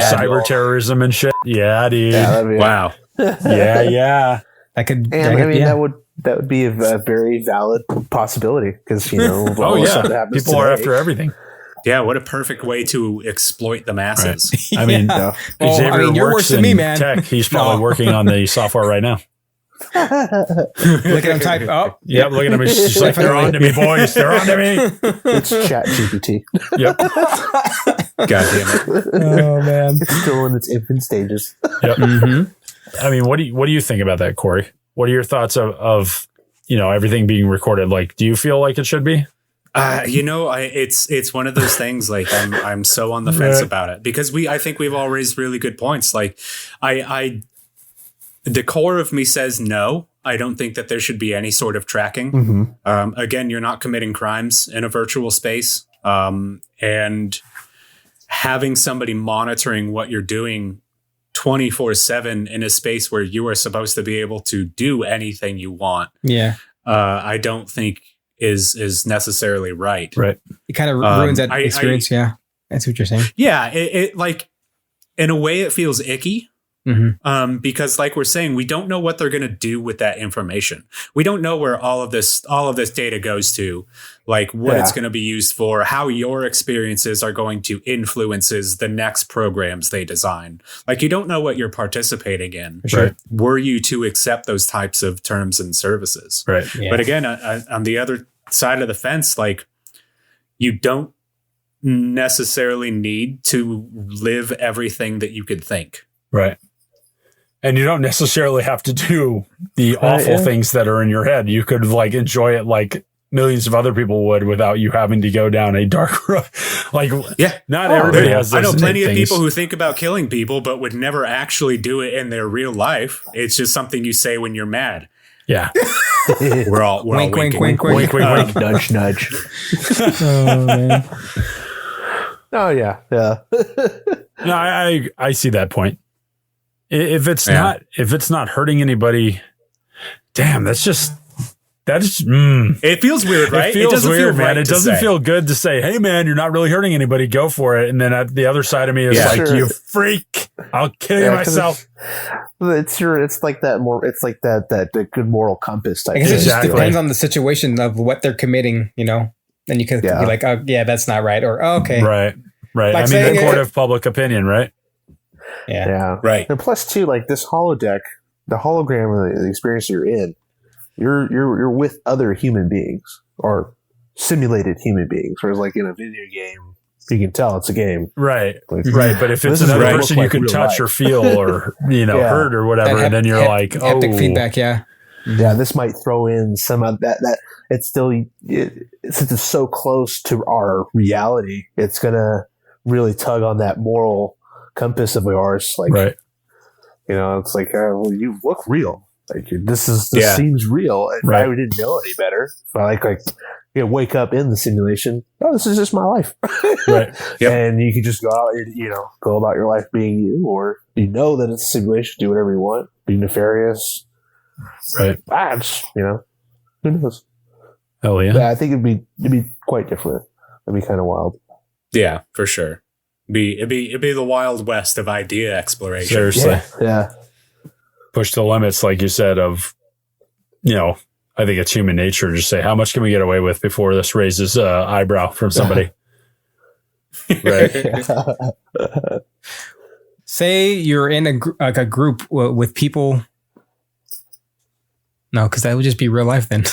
Cyber terrorism and shit. Yeah, dude. Wow. Yeah. That would be a very valid possibility because stuff that happens people are after everything. Yeah, what a perfect way to exploit the masses. Right. I mean, Xavier you're worse than me, man. Tech. He's probably working on the software right now. Look at him type. Oh, yep. Look at him. He's just like, they're on to me, boys. They're on to me. It's Chat GPT. Yep. God damn it. Oh man, it's still in its infant stages. Yep. Mm-hmm. I mean, what do you think about that, Corey? What are your thoughts of everything being recorded? Like, do you feel like it should be? It's one of those things. Like, I'm so on the fence about it because I think we've all raised really good points. Like, the core of me says no. I don't think that there should be any sort of tracking. Mm-hmm. Again, you're not committing crimes in a virtual space, and having somebody monitoring what you're doing 24/7 in a space where you are supposed to be able to do anything you want. Yeah, I don't think is necessarily right. Right. It kind of ruins that experience. That's what you're saying. Yeah. It like, in a way it feels icky. Mm-hmm. Because like we're saying, we don't know what they're going to do with that information. We don't know where all of this data goes to, like what it's going to be used for, how your experiences are going to influences the next programs they design. Like, you don't know what you're participating in. Sure. Right? Were you to accept those types of terms and services? Right. Yeah. But again, on the other side of the fence, like, you don't necessarily need to live everything that you could think. Right. And you don't necessarily have to do the awful things that are in your head. You could like enjoy it like millions of other people would without you having to go down a dark road. Not everybody has those. I know plenty of people who think about killing people, but would never actually do it in their real life. It's just something you say when you're mad. Yeah. We're all wink, winking. wink, wink, wink, wink. Nudge, nudge. Oh man. Oh yeah. No, I see that point. If it's not hurting anybody, damn, it feels weird, right? It feels weird, man. Right, it doesn't feel good to say, hey man, you're not really hurting anybody, go for it. And then the other side of me is you freak, I'll kill you myself. It's like that good moral compass type. I guess it just depends on the situation of what they're committing, Then you could be like, oh yeah, that's not right, or okay. Right. Like, I mean, the court of public opinion, right? Yeah. Right. And plus too, like this holodeck, the hologram of the experience you're in, you're with other human beings or simulated human beings. Whereas like in a video game, you can tell it's a game. Right. Like, right. But if it's another person you can touch or feel or, hurt or whatever, and then you're like, haptic feedback. Yeah. Yeah. This might throw in some of that it's still, since it's so close to our reality, it's going to really tug on that moral compass of ours. Like, right. It's like, well, you look real. Like this seems real. And I didn't know any better. But wake up in the simulation. Oh, this is just my life. Right. Yep. And you can just go out, go about your life being you, or that it's a simulation, do whatever you want, be nefarious. Right. Who knows? Hell yeah. But I think it'd be quite different. It'd be kind of wild. Yeah, for sure. It'd be the Wild West of idea exploration. Seriously. Yeah. Push the limits, like you said, of, I think it's human nature to just say, how much can we get away with before this raises eyebrow from somebody? Right. Say you're in a group with people No, because that would just be real life then.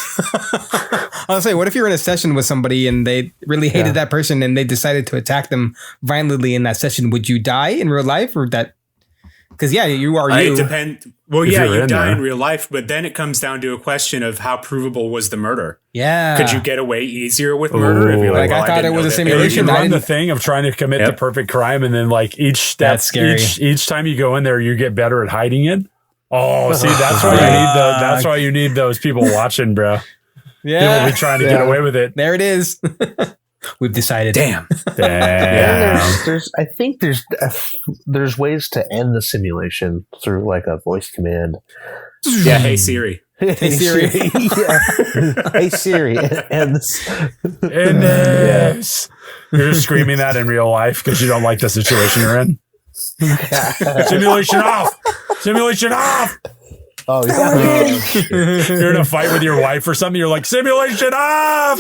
I'll say, what if you're in a session with somebody and they really hated that person and they decided to attack them violently in that session? Would you die in real life or that? Because you are you. It depends. Well, you die in real life, but then it comes down to a question of how provable was the murder. Yeah. Could you get away easier with murder? If you're like I thought it was a simulation. You run the thing of trying to commit the perfect crime, and then like each step, that's scary. Each time you go in there, you get better at hiding it. Oh, see, that's why you need that's why you need those people watching, bro. Yeah, people be trying to get away with it. There it is. We've decided. Damn. I think there's ways to end the simulation through like a voice command. Yeah. Hey Siri. Hey Siri. Hey Siri. And this. You're just screaming that in real life because you don't like the situation you're in. Simulation off. Simulation off. Oh yeah. You're in a fight with your wife or something. You're like, simulation off.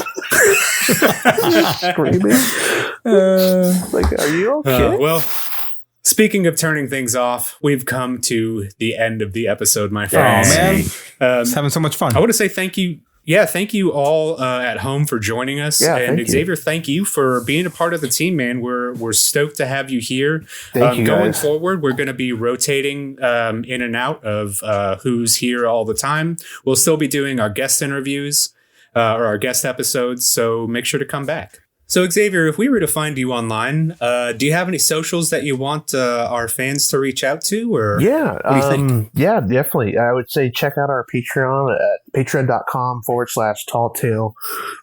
Screaming. Like, are you okay? Well, speaking of turning things off, we've come to the end of the episode, my friends. Oh man, just having so much fun. I want to say thank you. Yeah, thank you all at home for joining us. Yeah, and thank Xavier, thank you for being a part of the team, man. We're stoked to have you here. Thank you, going guys. forward, we're going to be rotating in and out of who's here all the time. We'll still be doing our guest interviews or our guest episodes, so make sure to come back. So, Xavier, if we were to find you online, do you have any socials that you want our fans to reach out to? Or Yeah. what do you think? Yeah, definitely. I would say check out our Patreon at patreon.com/Tall Tale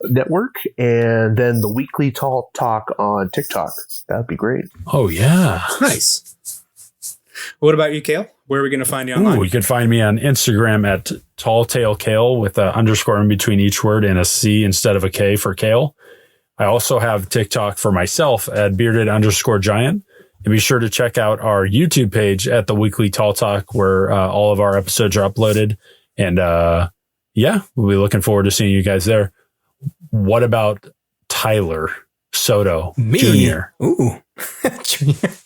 Network, and then the weekly Tall Talk on TikTok. That'd be great. Oh, yeah. Nice. What about you, Cale? Where are we going to find you online? You can find me on Instagram at talltailcale with an underscore in between each word and a C instead of a K for Cale. I also have TikTok for myself at bearded_giant. And be sure to check out our YouTube page at the Weekly Tall Talk, where all of our episodes are uploaded. And we'll be looking forward to seeing you guys there. What about Tyler Soto Jr.? Ooh.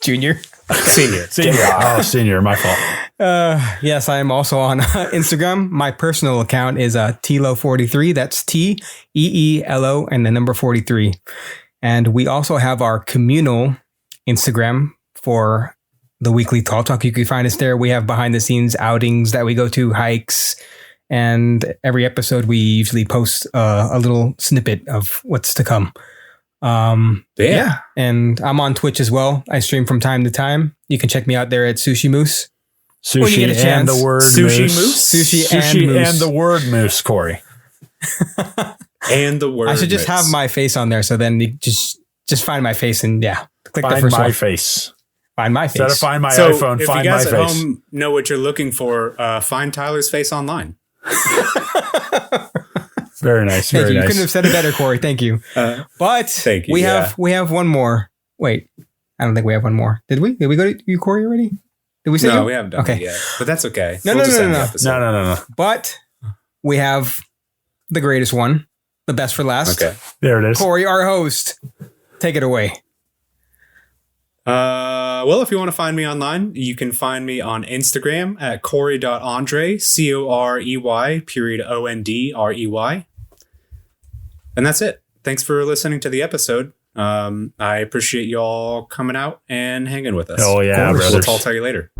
Junior. Senior. Oh, senior. My fault. Yes, I am also on Instagram. My personal account is Telo43. That's TEELO and the number 43. And we also have our communal Instagram for the Weekly Tall Talk. You can find us there. We have behind the scenes outings that we go to, hikes, and every episode we usually post a little snippet of what's to come. Yeah. And I'm on Twitch as well. I stream from time to time. You can check me out there at Sushi Moose. Sushi and the word Sushi moose. Moose? Sushi and the word moose, Corey. And the word I should just moose. have my face on there. So then you just find my face and click the Find first my one. face. Find my face. Instead of find my So iPhone, if find you my guys at face. home know what you're looking for, find Tyler's face online. Very nice. Thank Very you. You nice. couldn't have said it better, Corey. Thank you. But thank you, we yeah. have one more. Wait, I don't think we have one more. Did we? Did we go to you, Corey, already? Did we say No, you? we haven't done it yet. But that's okay. No. Just end the episode. No. But we have the greatest one, the best for last. Okay. There it is. Corey, our host, take it away. Well, if you want to find me online, you can find me on Instagram at Corey.Andre, COREY_ONDREY. And that's it. Thanks for listening to the episode. I appreciate y'all coming out and hanging with us. Oh, yeah, We'll brothers. tell you later.